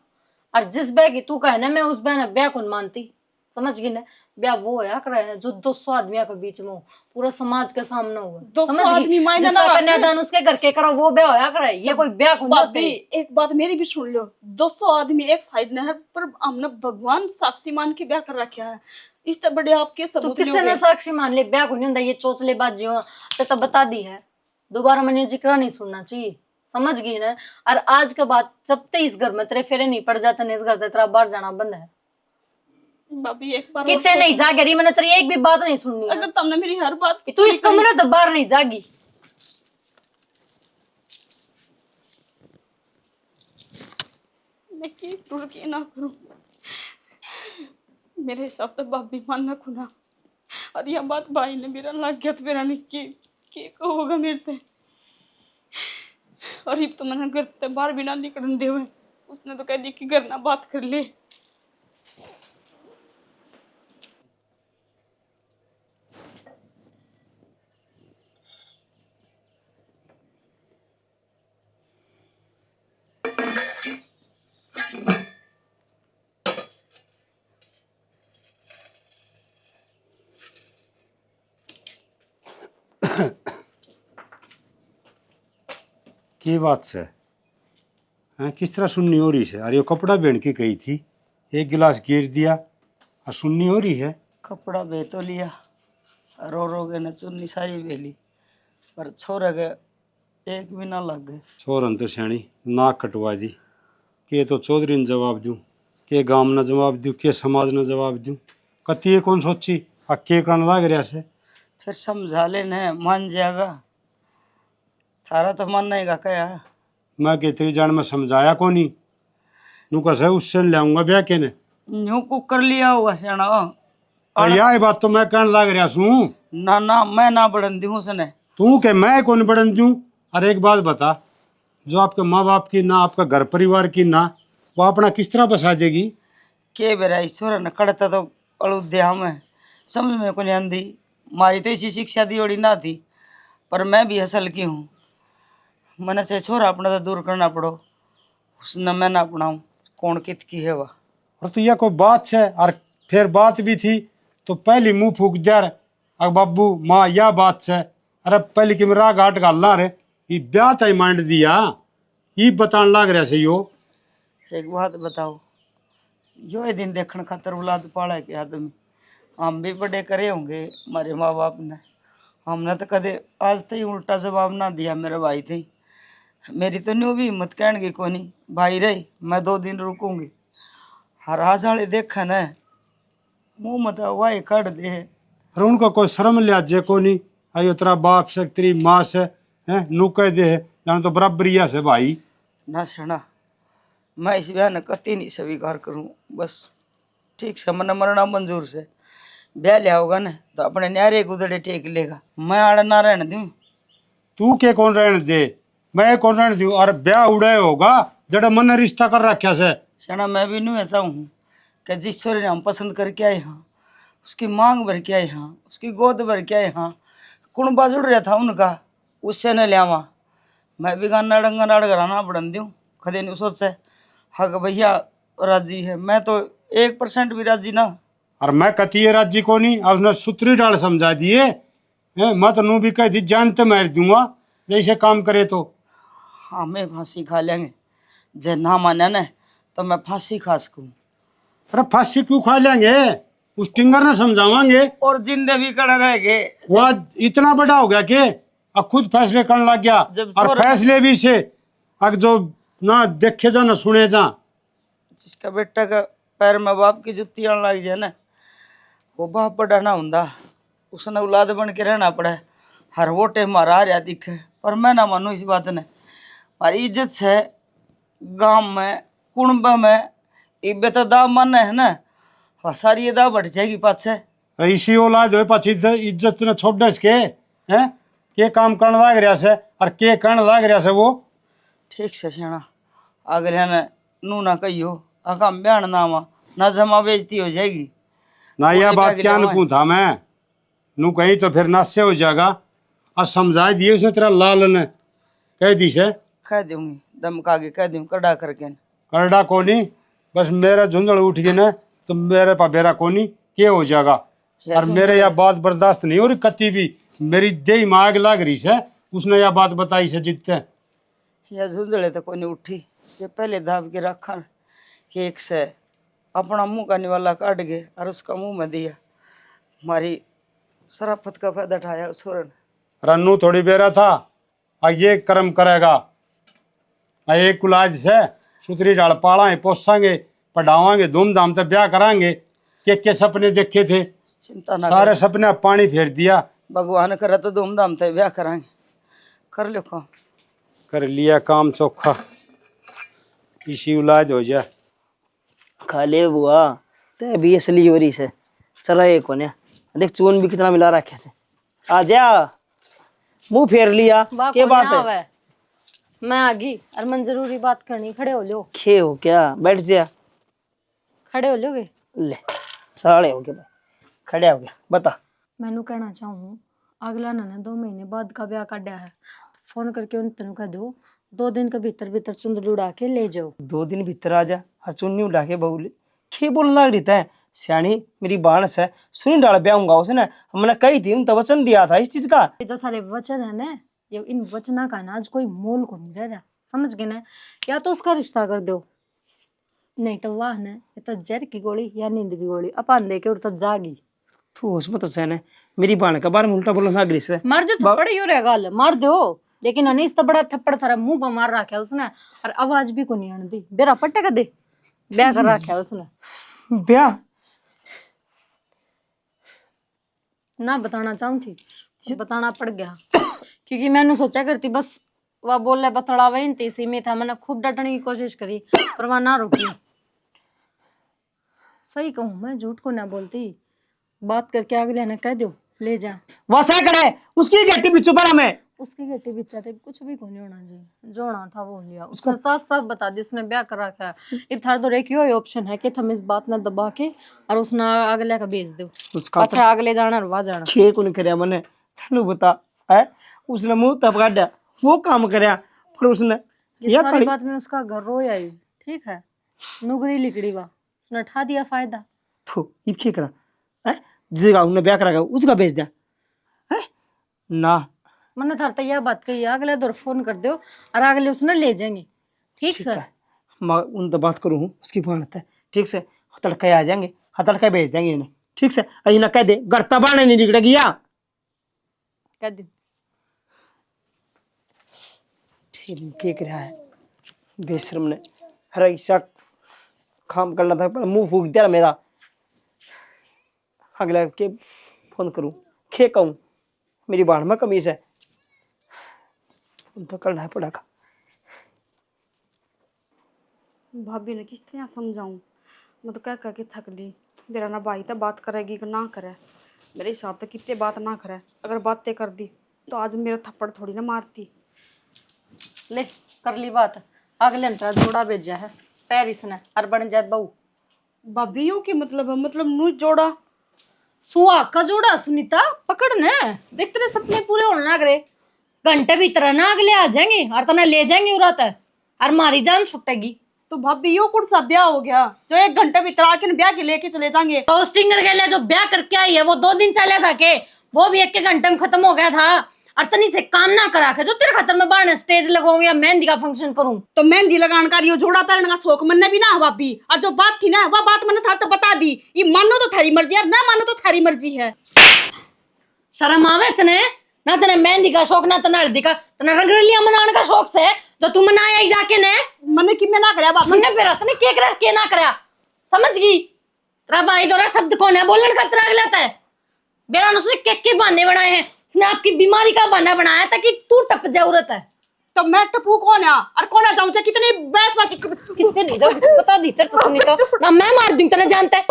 और जिस ब्याह की तू कहे ना, मैं उस ब्याह ब्याह कौन मानती। समझ गई ना? ब्याह वो होया करे है जो 200 आदमियों के बीच में हो, पूरा समाज के सामने हो। 200 समझ गई? आदमी मायने जिसका ना रखे। कन्यादान उसके घर के करो वो ब्याह होया करे। ये कोई ब्याह कौन भाभी होते? एक बात मेरी भी सुन लो, 200 आदमी एक साइड ने है, पर हमने भगवान साक्षी मान के ब्याह कर रखा है। इससे बड़े आपके तो सबूत किसने लोगे? ना साक्षी मान ले? ब्याह कौन होता? ये चोचले बात जो तो बता दी है, दोबारा मैंने जिक्र नहीं सुनना चाहिए। समझ गई ना? और आज के बाद जब तक इस घर में तेरे फेरे नहीं पड़ जाते ना, इस घर से तेरा बाहर जाना बंद है। भाभी एक बार और कितने नहीं सोचो। जागे रही, मैंने तेरी एक भी बात नहीं सुननी है। अगर तुमने मेरी हर बात कि तू इस कमरे से बाहर नहीं जागी। मैं की टूर की ना करूं, मेरे हिसाब से भाभी मानना खुना। और यह बात भाई ने मेरा लग गया तो मेरा नहीं की होगा मेरे से। और ये तो मैंने घर से बाहर भी ना निकलने दे हुए, उसने तो कह दी कि घर ना बात कर ले। की बात से हैं, किस तरह सुननी हो रही है? अरे ये कपड़ा बेन की गई थी, एक गिलास गिर दिया और सुननी हो रही है। कपड़ा बे तो लिया, रो के न चुन्नी सारी बेली, पर छोरा के एक भी ना लग गए। छोरन तो श्याणी नाक कटवा दी, के तो चौधरी ने जवाब दूँ, के गांव ने जवाब दूँ, के समाज ने जवाब दूँ। कती ये कौन सोची आ के करने लग रहा से? फिर समझा लेने मान जाएगा, थारा तो मन नहीं गा क्या? मैं के तेरी जान में समझाया को नहीं, नू कसे उससे ले आऊंगा ब्याह के ने। न्यू कुकर लिया होगा सियाना। और यह बात तो मैं कहने लग रहा हूँ, ना ना मैं ना बढ़न दी हूँ सने। तू के मैं कौन बढ़न दूँ? अरे एक बात बता, जो आपके माँ बाप की ना आपका घर परिवार की ना, वो अपना किस तरह बसा देगी? के बेरा ईश्वर ने कड़ता तो अयोध्या में समझ में को नहीं आंदी। मारी तो इसी शिक्षा दी ओड़ी ना थी, पर मैं भी असल की हूँ। मन से छोरा अपना तो दूर करना पड़ो, उसने मैं ना अपनाऊँ, कौन कित की है वह। और तो यह कोई बात है? और फिर बात भी थी तो पहली मुंह फूक दिया रे, अग बाबू माँ यह बात है। अरे पहले कि मेरा घाट गाला रे, ये ब्याह तय मांड दिया, ये बताने लाग रहा से यो। एक बात बताओ, यो ये दिन देखने खातर औलाद पाला के आदमी, हम भी बड़े करे होंगे हमारे माँ बाप ने, हमने तो कदे आज तक उल्टा जवाब ना दिया मेरे भाई थे। मेरी तो न्यू भी हिम्मत कहने की कोनी, भाई रही मैं 2 दिन रुकूंगी। हर आज वाले देखा न मुँह मत वाई काट दे। और उनका कोई शर्म लिहाजे को नहीं, आयो तेरा बाप से तेरी माँ से है नू कह दे जान तो बराबरिया से भाई। ना सना, मैं इस ब्याह ने कति नहीं स्वीकार करूं। बस ठीक से मन मरना मंजूर से ब्याह लिया होगा ना तो अपने न्यारे गुदड़े टेक लेगा, मैं आड़ ना रहने दूं। तू के कौन रहने दे, मैं कौन रहने दूं। और ब्याह उड़े होगा जड़ा मन ने रिश्ता कर रखा से। सना मैं भी नहीं ऐसा हूँ कि जिस छोरे ने हम पसंद करके आए हाँ उसकी मांग भर के आए हाँ, उसकी गोद भर के आए हाँ, कुणबा जुड़ रहा था उनका उससे न लियावा। मैं भी गाना डंगा नाड़ घराना बढ़न दूँ कदे नहीं सोचा हक भैया राजी है, मैं तो 1% भी राजी ना। और मैं कती है राज्य को नहीं, और उसने सूत्री डाल समझा दिए हैं, मत नू भी कह दी जान तो मार दूंगा जैसे काम करे तो। हाँ मैं फांसी खा लेंगे, जे ना माने न तो मैं फांसी खा सकूँ। अरे फांसी क्यों खा लेंगे, उस टिंगर ने समझावांगे। और जिंदे भी कड़े रह गए। वो आज इतना बड़ा हो गया कि अब खुद फैसले करने लग गया, जब और छोरा- फैसले भी से अब जो ना देखे जा ना सुने जा। जिसका बेटा का पैर में बाप की जुत्ती आने लग जाए ना वो बाप बड़ा ना होंदा, उसने औलाद बन के रहना पड़ा। हर वोटे मारा आ रहा दिखे पर मैं ना मानू इस बात ने। हमारी इज्जत से गांव में कुणब में इब्बे तो दाव माने है ना, और सारी ये दाव बढ़ जाएगी पाछे। अरे इसी औलाद हो पाछी इज्जत ने छोड़ दस के हैं के काम करने लग रहा से और के करने लग रहा से वो। ठीक से सियाणा, अगले ने नू ना कहियो अका बयान ना आवा ना जमा बेइज्जती हो जाएगी। ना यह बोले बात बैग क्या ले न पूछा मैं नू कहीं तो फिर नासे हो जाएगा। और समझा दिए उसने तेरा लाल ने कह दी से कह दूंगी दमका के कह दूँ कड़ा करके। करडा कोनी, बस मेरा झुंझल उठ गई ना तो मेरे पाबेरा कोनी के हो जाएगा। और मेरे यह बात बर्दाश्त नहीं हो रही कति भी, मेरी देह में आग लग रही से उसने यह बात बताई से जितने। या झुंझले तो कोई नहीं उठी जे पहले दाब के रखा न, एक से अपना मुंह का निवाला काट गए और उसका मुंह में दिया। हमारी शराफत का फायदा उठाया उस छोरे ने। रन्नू थोड़ी बेरा था और ये कर्म करेगा। एक कुलाज से सुतरी डाल पाला पोसांगे पढ़ावांगे धूमधाम से ब्याह करांगे। के सपने देखे थे चिंता ना सारे कर, सपने पानी फेर दिया। भगवान करे तो धूमधाम से ब्याह कराएंगे। कर लो काम। कर लिया काम चोखा, इसी औलाद हो जा। खा ले बुआ ते भी असली हो रही से चला एक कोने देख चून भी कितना मिला रखे से। आ जा मुंह फेर लिया बा के कोई बात ना है। आवे। मैं आ गई और मन जरूरी बात करनी, खड़े हो लो। खे हो क्या बैठ जा। खड़े हो लोगे? ले साले हो गया भाई, खड़े हो गया बता। मैनू कहना चाहूँ अगला ना 2 महीने बाद का ब्याह काटा है, फोन करके उन तेन कह दो 2 दिन के भीतर भीतर चुंदड़ी उड़ा के ले जाओ। 2 दिन भीतर आ जा हर चुन्नी उड़ा के बहू ले खे बोलने लग रही है सियाणी मेरी बाणस है सुनी डाल ब्याहूंगा उसने हमने कही थी तो वचन दिया था इस चीज का। ये जो थारे वचन है ना, ये इन वचना का ना आज कोई मोल को नहीं रह रहा, समझ गए ना? या तो उसका रिश्ता कर दो, नहीं तो वाह ना ये तो जहर की गोली या नींद की गोली अपन दे के उड़ तक जागी। तू उसमें तो सहने मेरी बाण का बार में उल्टा बोलना लग रही से। मार दो थप्पड़ ही हो रहा गाल मार दो, लेकिन अनीस तो बड़ा थप्पड़ थारा मुंह पर मार रखा है उसने और आवाज भी को नहीं आने दी। बेरा पट्टे का दे ब्याह कर रखा है उसने। ब्याह ना बताना चाहूँ थी तो बताना पड़ गया क्योंकि मैंने सोचा करती बस वह बोले बथड़ा वही थी सीमित था। मैंने खूब डटने की कोशिश करी पर वह ना रुकी। सही कहूँ मैं झूठ को ना बोलती, बात करके अगले ने कह दो ले जा। वैसा करे उसकी गट्टी बिच्छू पड़ा मैं उसकी गट्टी बिच्चा थे कुछ भी को नहीं होना जी, जो होना था वो लिया उसने साफ साफ बता दिया उसने ब्याह कर रखा है। इब थार तो एक ही ऑप्शन है कि हम इस बात ने दबा के और उसने अगले का भेज दो। उसका अच्छा अगले जाना और वहाँ जाना खे को नहीं करया मैंने तेन बता है उसने मुंह तब काटा वो काम करया पर उसने ये या सारी कड़ी बात में उसका घर रोया ही ठीक है, नुगरी लिकड़ी वा उसने उठा दिया फायदा। थू इब खे करा है जिसका उन्हें ब्याह करा उसका भेज दिया है ना। मैंने थार तो यह बात कही अगले दौर फोन कर दो और अगले उसने ले जाएंगे ठीक ठीक सर। है मैं उन तो बात करूँ उसकी फोन है ठीक से तड़के आ जाएंगे हाँ तड़के भेज देंगे इन्हें ठीक से अही ना कह दे घर तबाने नहीं निकलेगी या कर दे। ठीक क्या रहा है बेशरम ने हर ऐसा काम करना था पर मुंह फूक दिया मेरा अगला के फोन करूं खे कहूं मेरी बाढ़ में कमीज है फोन तो करना है पड़ेगा। भाभी ने किस तरह समझाऊं, मैं तो कह कह के थक ली। मेरा ना भाई तो बात करेगी कि ना करे, मेरे हिसाब से कितने बात ना करे। अगर बातें कर दी तो आज मेरा थप्पड़ थोड़ी ना मारती। ले कर ली बात। अगले अंतरा जोड़ा भेजा है पेरिस ने और बन जात बहू। भाभी यू की मतलब नू जोड़ा सुहाग का जोड़ा सुनीता पकड़ ने देख तेरे सपने पूरे होने लग रहे। घंटे भीतर ना अगले आ जाएंगे और तने ले जाएंगे उरात और मारी जान छुटेगी। तो भाभी यो कुछ सा ब्याह हो गया जो 1 घंटे भीतर आके ब्याह के लेके चले जाएंगे। तो स्टिंगर के लिए जो ब्याह करके आई है वो 2 दिन चला था के वो भी 1 घंटे में खत्म हो गया था। और तनी से काम ना करा के जो तेरे खातर में बाहर स्टेज लगाऊंगी या मेहंदी का फंक्शन करूं। तो मेहंदी लगान का यो जोड़ा पहनने का शौक मन भी ना है भाभी। और जो बात थी ना वह बात मैंने थार तो बता दी। ये मानो तो थारी मर्जी है ना मानो तो थारी मर्जी है। शर्म आवे तने ना तने मेहंदी का शौक ना तने हल्दी का तने रंगरलियां मनाने का शौक से जो तू मनाया ही जाके ने मैंने कि मैं ना करया भाभी। मैंने फिर तने के कर के ना करया समझ गई। तेरा भाई दोरा शब्द कौन है बोलने का तेरा अगला है। बेरा ने उसने केक के बहाने बनाए हैं। उसने आपकी बीमारी का बहाना बनाया ताकि तू टप जरूरत है। तो मैं टपू कौन है और कौन है जाऊं कितनी बहस बात कितने नहीं दो बता दी तेरे तो सुनी तो ना मैं मार दूं तने जानता है।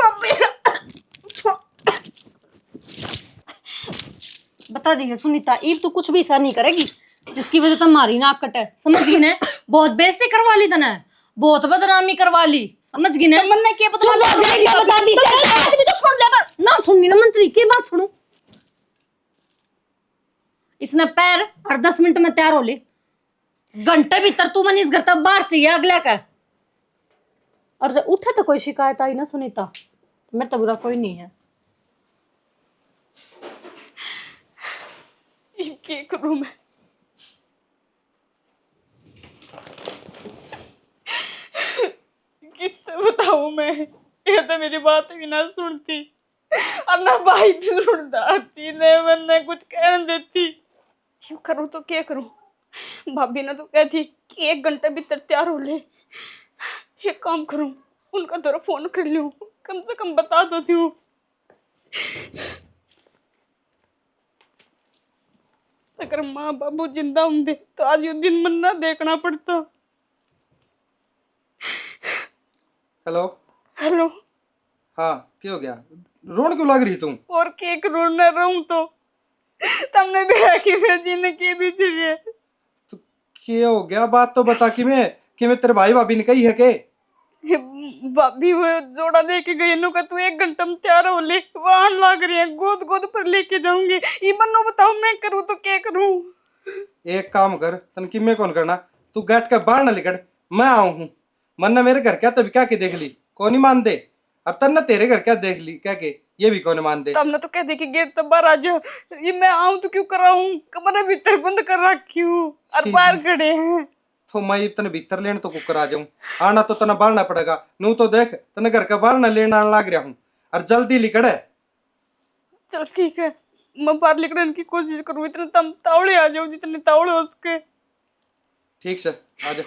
बता दी है सुनीता ईब तू कुछ भी सह नहीं करेगी जिसकी वजह से मारी नाक कटे समझ गई ने। बहुत बेइज्जती करवा ली तने बहुत बदनामी करवा ली समझ गई ने। मन ने के चुप हो जाए क्या बता दी तो सुन ले बस। ना सुननी ना मंत्री की बात सुनू। इसने पैर और 10 मिनट में तैयार हो ले। घंटे भीतर तू मन इस घर तक बाहर चाहिए अगला का। और जब उठा तो कोई शिकायत आई ना सुनीता तो मेरे तो बुरा कोई नहीं है। क्या करूं मैं किससे बताऊं मैं। ये तो मेरी बात भी ना सुनती और ना भाई थी सुनता थी न मैंने कुछ कहने देती। क्यों करूं तो क्या करूं। भाभी ने तो कहती कि 1 घंटे भीतर तैयार हो ले। ये काम करूं उनका थोड़ा फोन कर लूं कम से कम बता दो तू। अगर माँ बाबू जिंदा होंगे तो आज ये दिन मन ना देखना पड़ता। हेलो हेलो हाँ क्या हो गया रोन क्यों लग रही तुम। और केक रोना रहूं तो तुमने भी की भेजी ने की भी थी ये। तो क्या हो गया बात तो बता कि मैं तेरे भाई भाभी ने कही है के। भाभी वो जोड़ा लेके गई नु का तू 1 घंटा में तैयार हो ले वहां लाग रही है गोद गोद पर लेके जाऊंगी। ये मन्नो बताओ मैं करूं तो क्या करूं। एक काम कर तन कि मैं कौन करना तू गेट के बाहर ना निकल मैं आऊं हूं। मन ने मेरे घर क्या तभी क्या के देख ली कौन ही मान दे और तन ना तेरे घर क्या देख ली क्या के ये भी कौन मान दे। तुमने तो कह दे कि गेट तो बाहर आ जाओ। ये मैं आऊं तो क्यों कराऊं कमरे भीतर बंद कर रखी हूं और बाहर खड़े हैं। तो मैं तने भीतर लेने तो कुकर आ जाऊं आना तो तना बाहर ना पड़ेगा नू तो देख तने घर का बाहर ना लेना लाग रहा हूं और जल्दी लिकड़ है। चल ठीक है मैं बाहर निकलने की कोशिश करूं इतने तुम तावड़े आ जाओ जितने तावड़े हो सके। ठीक से आ जा।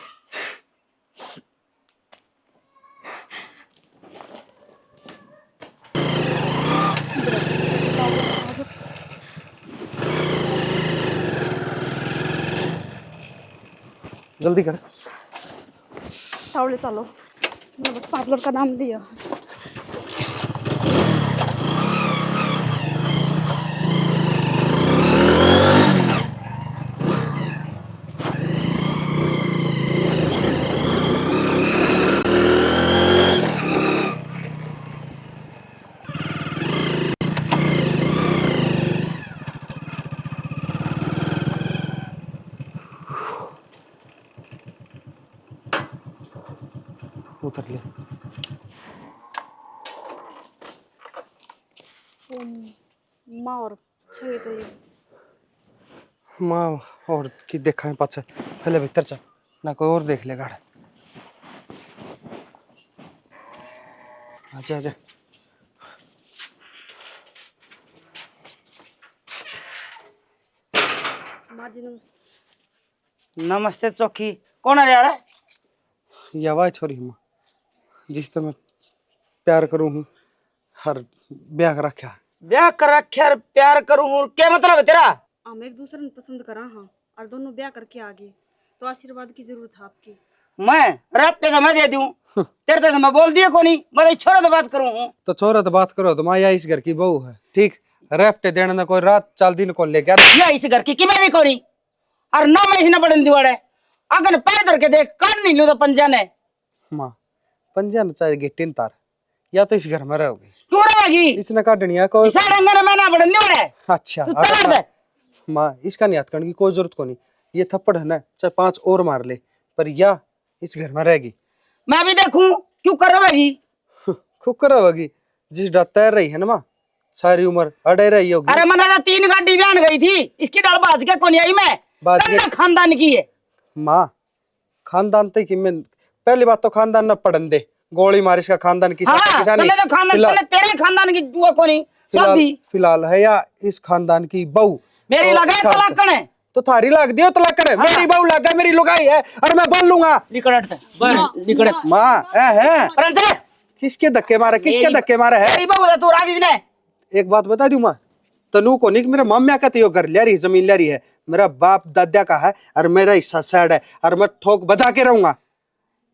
जल्दी कर तावड़े चलो मैं बस पार्लर का नाम दिया। उतर ले। माँ और छे तो ये माँ और की देखा है पाछे पहले भीतर चल ना कोई और देख ले गाड़। आजा आजा। नमस्ते चौकी, कौन आ रहा है? ये आवाज छोरी माँ जिससे मैं प्यार करूँ हूँ हर ब्याह कर रखा। ब्याह कर रखे और प्यार करूं, क्या मतलब है तेरा? हम एक दूसरे ने पसंद करा हाँ, और दोनों ब्याह करके आ गए, तो आशीर्वाद की जरूरत है आपकी। मैं रपटे तो मैं दे दूं, तेरे तो मैं बोल दिया को नहीं, मैं छोरा तो बात करूं हूं। तो छोरा तो बात करो, तो माँ या इस घर की बहू है, ठीक? रेफ्टे देने में कोई रात चाल दिन को लेकर या इस घर की मैं भी कोनी, और ना मैं इसने बड़न दिवाड़े अगर पैर धर के देख काट नहीं लू तो पंजा ने। माँ पंजा न चाहे गिट्टिन तार, या तो इस घर में रहोगे। क्यों रहेगी? इसने काटनी है कोई इसा ढंगा ने मैं ना बड़न दिवाड़े। अच्छा तू चल दे। माँ इसका नहीं याद करने की कोई जरूरत को नहीं, ये थप्पड़ है ना चाहे 5 और मार ले, पर या इस घर में रहेगी। मैं भी देखूं क्यों करवाएगी? खुकर होगी जिस डर तैर रही है ना माँ, सारी उम्र अड़े रही होगी। अरे मैंने तो 3 गाड़ी बयान गई थी, इसकी डाल बाज के कोनी आई मैं, बाज के खानदान की है। माँ खानदान तक की मैं पहली बात तो खानदान न पढ़न दे, गोली मारिश का खानदान की हाँ, तने तो खानदान तने तेरे खानदान की दुआ कोनी शादी फिलहाल है या इस खानदान की बहू मेरी लगा तलाकण है, तो थारी लाग दियो तलाकण है। मेरी बहू लगा मेरी लुगाई है और मैं बोल लूंगा। निकड़त निकड़त माँ है परंतु किसके धक्के मारे, किसके धक्के मारे है? तेरी बहू तू रागिस ने। एक बात बता दूं माँ, तनु को नहीं मेरा माम्या का तो घर ले रही जमीन ले रही है, मेरा बाप दादा का है और मेरा हिस्सा साइड है, और मैं ठोक बजा के रहूंगा।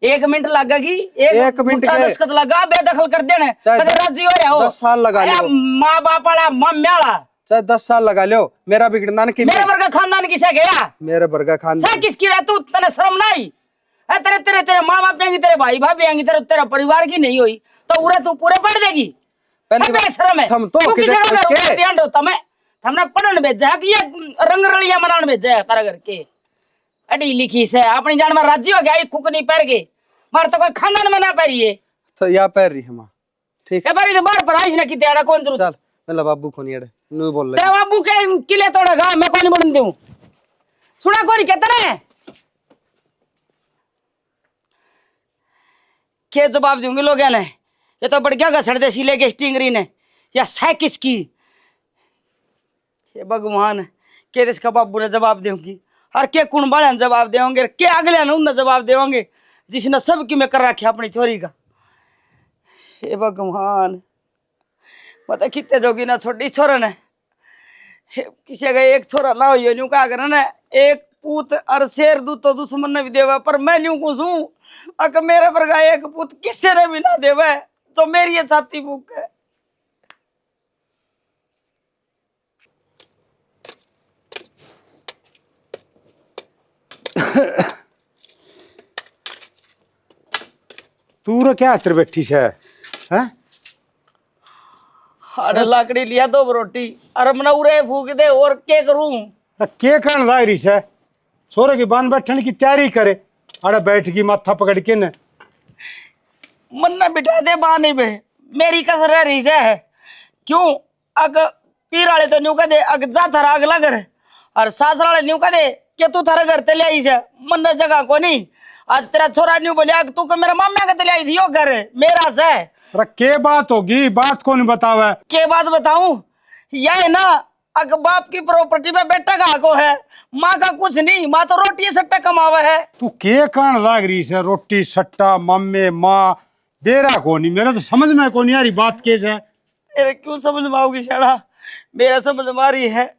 1 मिनट लगेगी, एक मिनट के दस्तखत लगा बेदखल कर देने कदे राजी हो रहा हो। 10 साल लगा लो, माँ बाप वाला मम्याला चाहे 10 साल लगा लो, मेरा बिगड़ना नहीं। मेरे वर्ग खानदान किसे गया? मेरे वर्ग खानदान से किसकी रह तू, तने शर्म नहीं है? तेरे तेरे तेरे माँ बाप आएंगे, तेरे भाई भाभी आएंगे, तेरा परिवार की नहीं हुई तो उरे तू पूरे पढ़ देगी। पहली बेशरम है हम तो तू किसी किधर का पहुंच घर के? ध्यान रहो तमें, हमने पढ़न भेजा है कि ये रंग रलिया मनान भेजा है तारा घर के। अड़ी लिखी से अपनी जान में राजी हो गया, ये कुक नहीं पैर गए, मार तो कोई खानदान में ना पैरिए तो या पैर रही है माँ, ठीक है बारी तो बार पर आइस ना कि तेरा कौन जरूरत। चल मेरा बाबू को नहीं अड़े नू बोल तेरा रहे बाबू के किले तोड़ेगा, मैं कौन बढ़न दूं? सुना कौन कहता है? क्या जवाब दूंगे लोग ने? ये तो बढ़ गया घसड़ दे सीले के स्टिंगरी ने, या सह किसकी? ये भगवान के इसका बाबू ने जवाब देंगी, और के कुण वाले ने जवाब देंगे, के अगले ने उन्हें जवाब देंगे जिसने सबकी में कर रखा अपनी छोरी का। हे भगवान मतलब कितने जोगी ना छोटी छोरा ने, किसी का एक छोरा ना हो यूं कहा कर ना, एक पूत और शेर दू तो दुश्मन ने भी देवा, पर मैं यूं कुछ हूं अगर मेरे पर का एक पुत किसी ने भी ना देवे तो मेरी ये छाती फूक है। तू रो क्या हतर बैठी से हैं? अरे लाकड़ी लिया 2 रोटी, अरे मना उरे फूक दे और क्या करूं? के कण जारी से छोरे की बांध बैठने की तैयारी करे, अरे बैठ की माथा पकड़ के न मन न बिठा दे बाने में, मेरी कसर रह रही से क्यों? अग पीर वाले तो न्यू कह दे अग जा थारा अगला घर, और सासरा वाले न्यू कह दे कि तू थारा घर ते ले आई से, मन न जगह को नहीं। आज तेरा छोरा न्यू बोलिया तू को मेरा मामा के ते ले आई थी यो घर मेरा से। अरे के बात होगी, बात कौन बतावे? के बात बताऊं? यह है ना अग बाप की प्रॉपर्टी में बेटा का हको है, माँ का कुछ नहीं, माँ तो रोटी सट्टा कमावा है। तू के कण लाग रही से? रोटी सट्टा मम्मे माँ बेरा को नहीं, मेरा तो समझ में को नहीं आ रही बात कैसे। तेरे क्यों समझ में आओगी शाड़ा, मेरा समझ में आ रही है।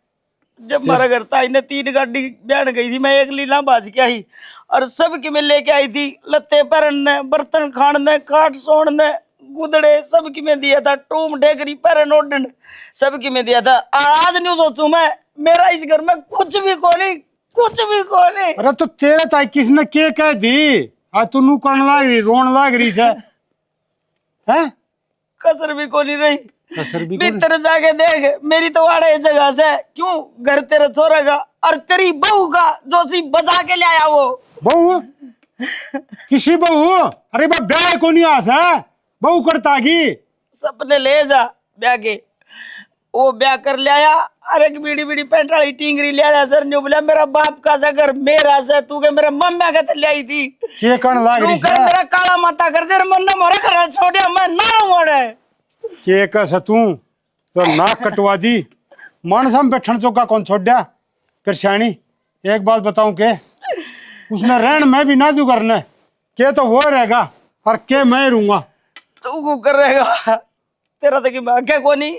जब मारा घर था इन्हें 3 गाड़ी बयान गई थी, मैं एक लीला बाज के आई और सब की मैं लेके आई थी, लत्ते पहनने बर्तन खाने काट सोड़ने गुदड़े सब की मैं दिया था, टूम ढेकरी पैरन ओढ़न सब की मैं दिया था। आज नहीं सोचूं मैं, मेरा इस घर में कुछ भी को नहीं, कुछ भी को नहीं। अरे तो तेरे ताई किसने के कह दी? आज तू नू करण लाग रही, रोन लाग रही से हैं? कसर भी को नहीं रही। कसर भी भीतर जाके देख मेरी तो वाड़े जगह से क्यों घर तेरे छोरा का और तेरी बहू का जो सी बजा के ले आया वो बहू किसी बहू? अरे बा ब्याह को नहीं आस है, बहू करता की सपने ले जा ब्याह के। वो ब्याह कर लिया। अरे एक बीड़ी बीड़ी पेंटाली टिंगरी ले आया सर न्यू बोला मेरा बाप का सा घर मेरा से तू के मेरे मम्मी का ले आई थी के कण लाग तू रही कर से मेरा काला माता कर दे मन मोरे घर छोड़िया मैं ना मोड़े के कस तू तो नाक कटवा दी मानस हम बैठन चौका कौन छोड़ दिया फिर श्याणी एक बात बताऊं के उसने रहन मैं भी ना दू करने के तो वो रहेगा और के मैं रहूंगा तू को करेगा तेरा तो कि मैं क्या कोनी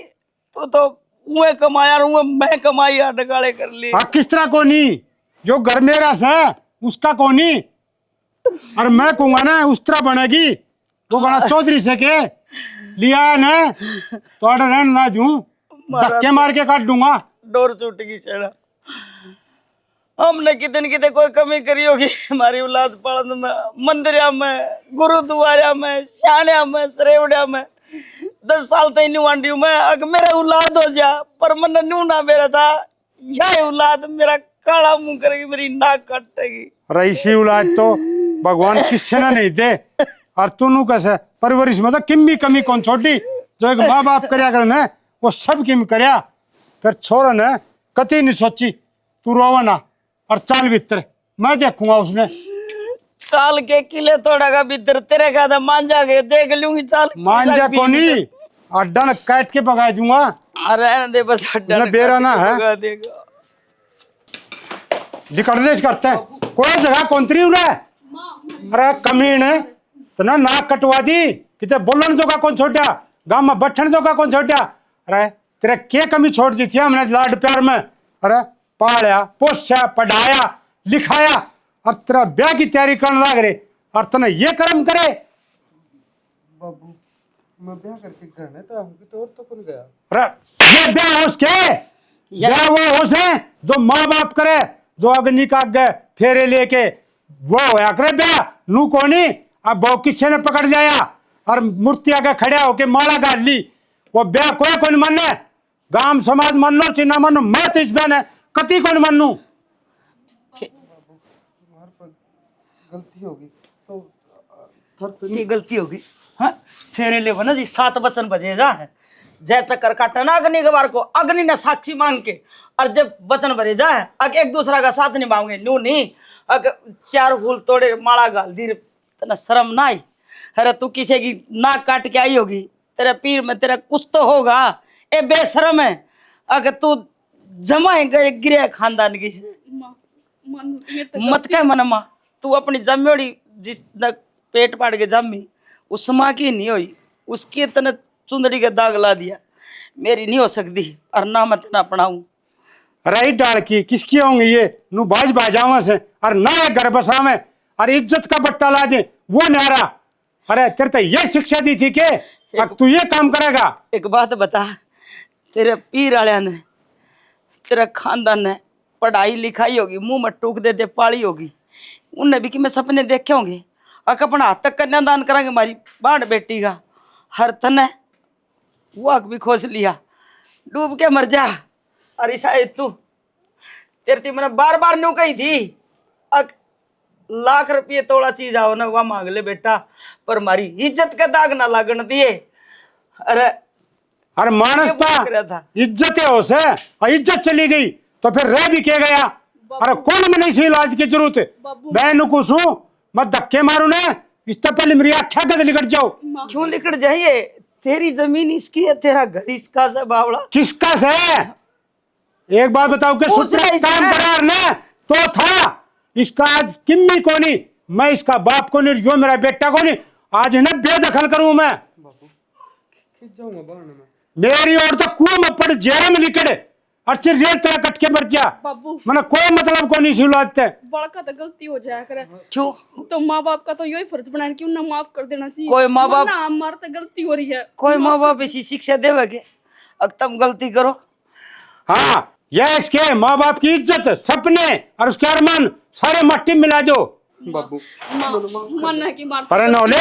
तू तो मुए कमाया रहूंगा मैं कमाई डगाले कर ली हाँ किस तरह को नहीं जो घर मेरा से उसका को नहीं और मैं कहूंगा ना उस तरह बनेगी वो बना चौधरी से के लिया है ना तो रहन ना दूं धक्के मार के काट दूंगा डोर छूट गई छेड़ा हमने कितने कितने कोई कमी करी होगी हमारी औलाद पालन में मंदिर में गुरुद्वारा में श्याणिया में सरेवड़िया में 10 साल तक नहीं वांडी मैं अगर मेरा औलाद हो जा पर मन न्यू ना मेरा था यह औलाद मेरा काला मुंह करेगी मेरी नाक काटेगी रईसी औलाद तो भगवान किससे ना नहीं दे और तू कैसे परवरिश में तो किम्मी कमी कौन छोटी जो एक माँ बाप करया कर ने वो सब किम करया फिर छोरा ने कति नहीं सोची तू रोवा ना और चाल भीतर मैं देखूंगा उसने चाल के किले थोड़ा का भीतर तेरे का था मांझा के देख लूंगी चाल मांझा कोनी अड्डा न काट के पका दूंगा अरे दे बस अड्डा बेरा ना है पका देगा दिकड़देश करते हैं कोई जगह कौंतरी उड़ा अरे कमीन है तो ना नाक कटवा दी किते बोलन जो का कौन छोटा गांव में बैठन जो का कौन छोटा अरे तेरे के कमी छोड़ दी थी हमने लाड प्यार में अरे पाया पोसा पढ़ाया लिखाया और तेरा ब्याह की तैयारी करने लग रहे और तने ये कर्म करे बाबू मैं ब्याह करके करने तो हमकी तो और तो कौन गया अरे ये ब्याह हो उसके ब्याह वो हो से जो माँ बाप करे जो अग्नि का आगे फेरे लेके वो होया करे ब्याह नू कोनी अब बहु किसी ने पकड़ जाया और मूर्ति आगे खड़ा होके माला गाड़ ली वो ब्याह कोई कौन माने गांव समाज मानो चिन्ह मानो मैं तो इस बहन कति कौन मानू हमारे पर गलती होगी तो थर तो ये गलती होगी हाँ फेरे ले ना जी 7 वचन बजे जा है जय चक्कर काटा ना अग्नि के बार को अग्नि ने साक्षी मांग के और जब वचन भरे जा है अग एक दूसरा का साथ निभाओगे न्यू नहीं अग 4 फूल तोड़े माला गाल दी तना शर्म ना आई अरे तू किसी की नाक काट के आई होगी तेरे पीर में तेरा कुछ तो होगा ए बेशरम है अगर तू जमाए गिरे खानदान की से मत कह मनमा तू अपनी जम्योड़ी जिस पेट पाड़ के जमी उस माँ की नहीं हुई उसकी तने चुंदड़ी का दाग ला दिया मेरी नहीं हो सकती और ना मैं तना अपनाऊं राइट डाल की किसकी होंगे ये नू बाज बाजावा से और ना घर बसा में और इज्जत का बट्टा ला दे वो नारा अरे तेरे तो ये शिक्षा दी थी के अब तू ये काम करेगा एक बात बता तेरे पीर वाले ने तेरा खानदान ने पढ़ाई लिखाई होगी मुंह में टूक दे पाली होगी उनने भी कि मैं सपने देखे होंगे अक अपना हाथ तक कन्यादान करांगे हमारी बाढ़ बेटी का हर तने वो भी खोज लिया डूब के मर जा अरे शायद तू तेरे थी मैंने बार बार न्यू कही थी अक लाख रुपये तोड़ा चीज आओ ना वह मांग ले बेटा पर हमारी इज्जत का दाग ना लागन दिए अरे अरे मानस था इज्जत है उसे और इज्जत चली गई तो फिर रह भी के गया अरे कौन में नहीं सी इलाज की जरूरत है मैं कुछ हूँ मैं धक्के मारू ना इससे पहले मेरी आख्या कद निकट जाओ क्यों निकट जाइए तेरी जमीन इसकी है तेरा घर इसका से बावड़ा किसका से एक बात बताओ कि पूछ सूत्र रहा काम इसका। करार ना तो था इसका आज किम्मी को नहीं मैं इसका बाप को नहीं जो मेरा बेटा को नहीं आज है ना बेदखल करूं मैं बाबू खींच जाऊंगा बाहर में मेरी और तो कुएं में पड़ जेल में निकले और चिर रेल तरह कट के मर जा बाबू मैंने कोई मतलब को नहीं सिलाते बड़का तो गलती हो जाया करे क्यों तो माँ बाप का तो यही फर्ज बनाया कि उन्हें माफ कर देना चाहिए कोई माँ बाप- वरना हमारे तो गलती हो रही है कोई माँ बाप ऐसी शिक्षा देवे अब तुम गलती करो हाँ यह इसके माँ बाप की इज्जत सपने और उसके अरमान सारे मट्टी में मिला दो बाबू मन है कि मार अरे नौले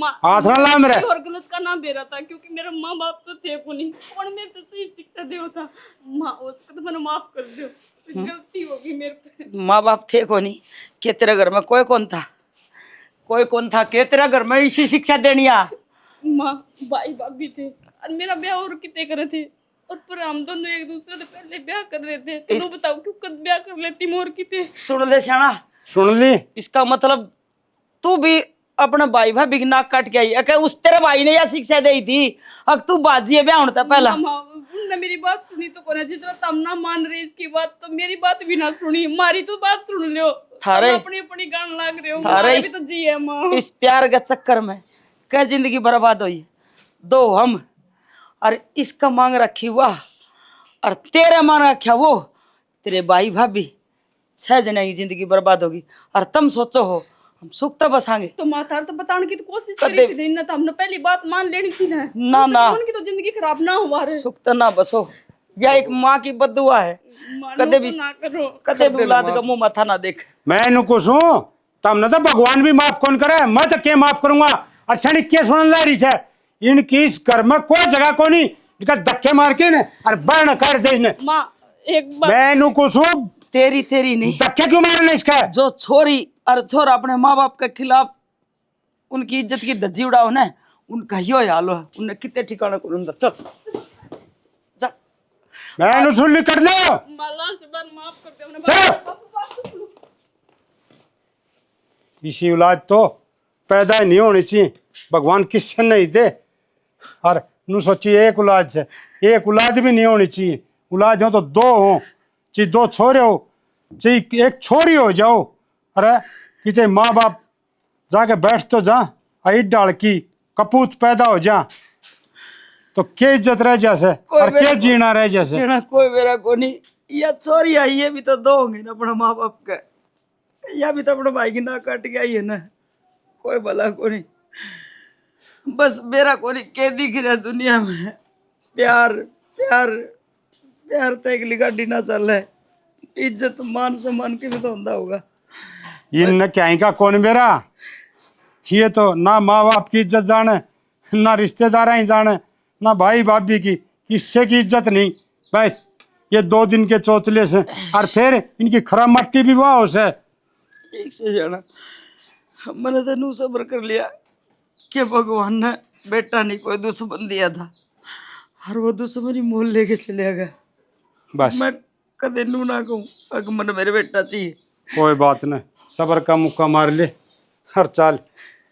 हाथ ना ला मेरे और गलत का नाम दे रहा था क्योंकि मेरे माँ बाप तो थे को नहीं और मेरे तो सही शिक्षा दे था माँ उसको तो मैंने माफ कर दो गलती होगी मेरे पे माँ बाप थे को नहीं कि तेरे घर में कोई कौन था कि तेरा घर में इसी शिक्षा देनी आ माँ भाई बाप भी थे और मेरा ब्याह और कितने करे थे और पर हम दोनों एक दूसरे से पहले ब्याह कर रहे थे। तू बताओ क्यों कद ब्याह कर लेती मोर की थे। सुन ले शाना, सुन ली? इसका मतलब तू भी अपने भाई भाभी की नाक काट के आई है। उस तेरे भाई ने यह शिक्षा दी थी, अब तू बाजी है ब्याह होने था पहला। उनने मेरी बात सुनी तो कोने जितना तम ना मान रही इसकी बात, तो मेरी बात भी ना सुनी, मारी तो बात सुन लियो। थारे अपनी अपनी गान लाग रहे हो, थारे भी तो जी है माँ। इस प्यार के चक्कर में क्या जिंदगी बर्बाद हुई। दो हम और इसका मांग रखी वाह, और तेरे मांग रखा वो, तेरे भाई भाभी, 6 जने की जिंदगी बर्बाद होगी। और तुम सोचो हो हम सुख तो बसाएंगे। तो माता तो बताने की तो कोशिश करी थी ना, तो हमने पहली बात मान लेनी थी ना। ना ना, उनकी तो जिंदगी खराब ना हुआ रे। सुख तो ना बसो, यह एक माँ की बद्दुआ है। कदे भी ना करो, कदे भी औलाद का मुंह मथा ना देख। मैं नु कुछ हूँ तमने तो भगवान भी माफ कौन करे, मैं तो क्या माफ करूंगा। और क्षणिक के सुन ला रही है इनकी इस घर में कोई जगह को नहीं, इनका धक्के मार के ने और बर्न कर दे इन्हें। माँ एक बार मैं नु कुछ हूँ, तेरी तेरी नहीं, धक्के क्यों मारने इसका? जो छोरी और छोरा अपने माँ बाप के खिलाफ उनकी इज्जत की धज्जी उड़ाओ ना, उनका यो हाल है। उन्हें कितने ठिकाने को उनका चल जा। मैं नु सुन ली कर लो। माला से बार माफ कर दे हमने। चल। इसी औलाद तो पैदा ही नहीं होनी चाहिए, भगवान किससे नहीं दे। और नु सोची एक औलाद से, एक औलाद भी नहीं होनी चाहिए। औलाद हो तो 2 हो, चाहे 2 छोरे हो, चाहे एक छोरी हो जाओ। अरे कितने माँ बाप जाके बैठ तो जा, आई डाल की कपूत पैदा हो जा तो क्या इज्जत रह जैसे और क्या जीना रह जैसे। जीना कोई मेरा को नहीं। या छोरी आई ये भी तो 2 होंगे ना अपने माँ बाप का, या भी तो अपने भाई की नाक काट के आई है ना। कोई भला को नहीं, बस मेरा को नहीं क्या दिख रहा दुनिया में। प्यार प्यार प्यार तो एक गाड़ी ना चल है, इज्जत मान सम्मान के भी तो होता होगा। इन क्या का कौन मेरा, ये तो ना माँ बाप की इज्जत जाने, ना रिश्तेदार ही जाने, ना भाई भाभी की, किससे की इज्जत नहीं। बस ये 2 दिन के चौचले से, और फिर इनकी खराब मट्टी भी वाह से। एक से जाना मैंने तो नू सब्र कर लिया कि भगवान ने बेटा नहीं कोई दुश्मन दिया था, और वो दुश्मनी मोल लेके चले गया। बस मैं कदे नू ना कहूँ अगर मन मेरे बेटा चाहिए। कोई बात नहीं, सबर का मुक्का मार ले हर चाल।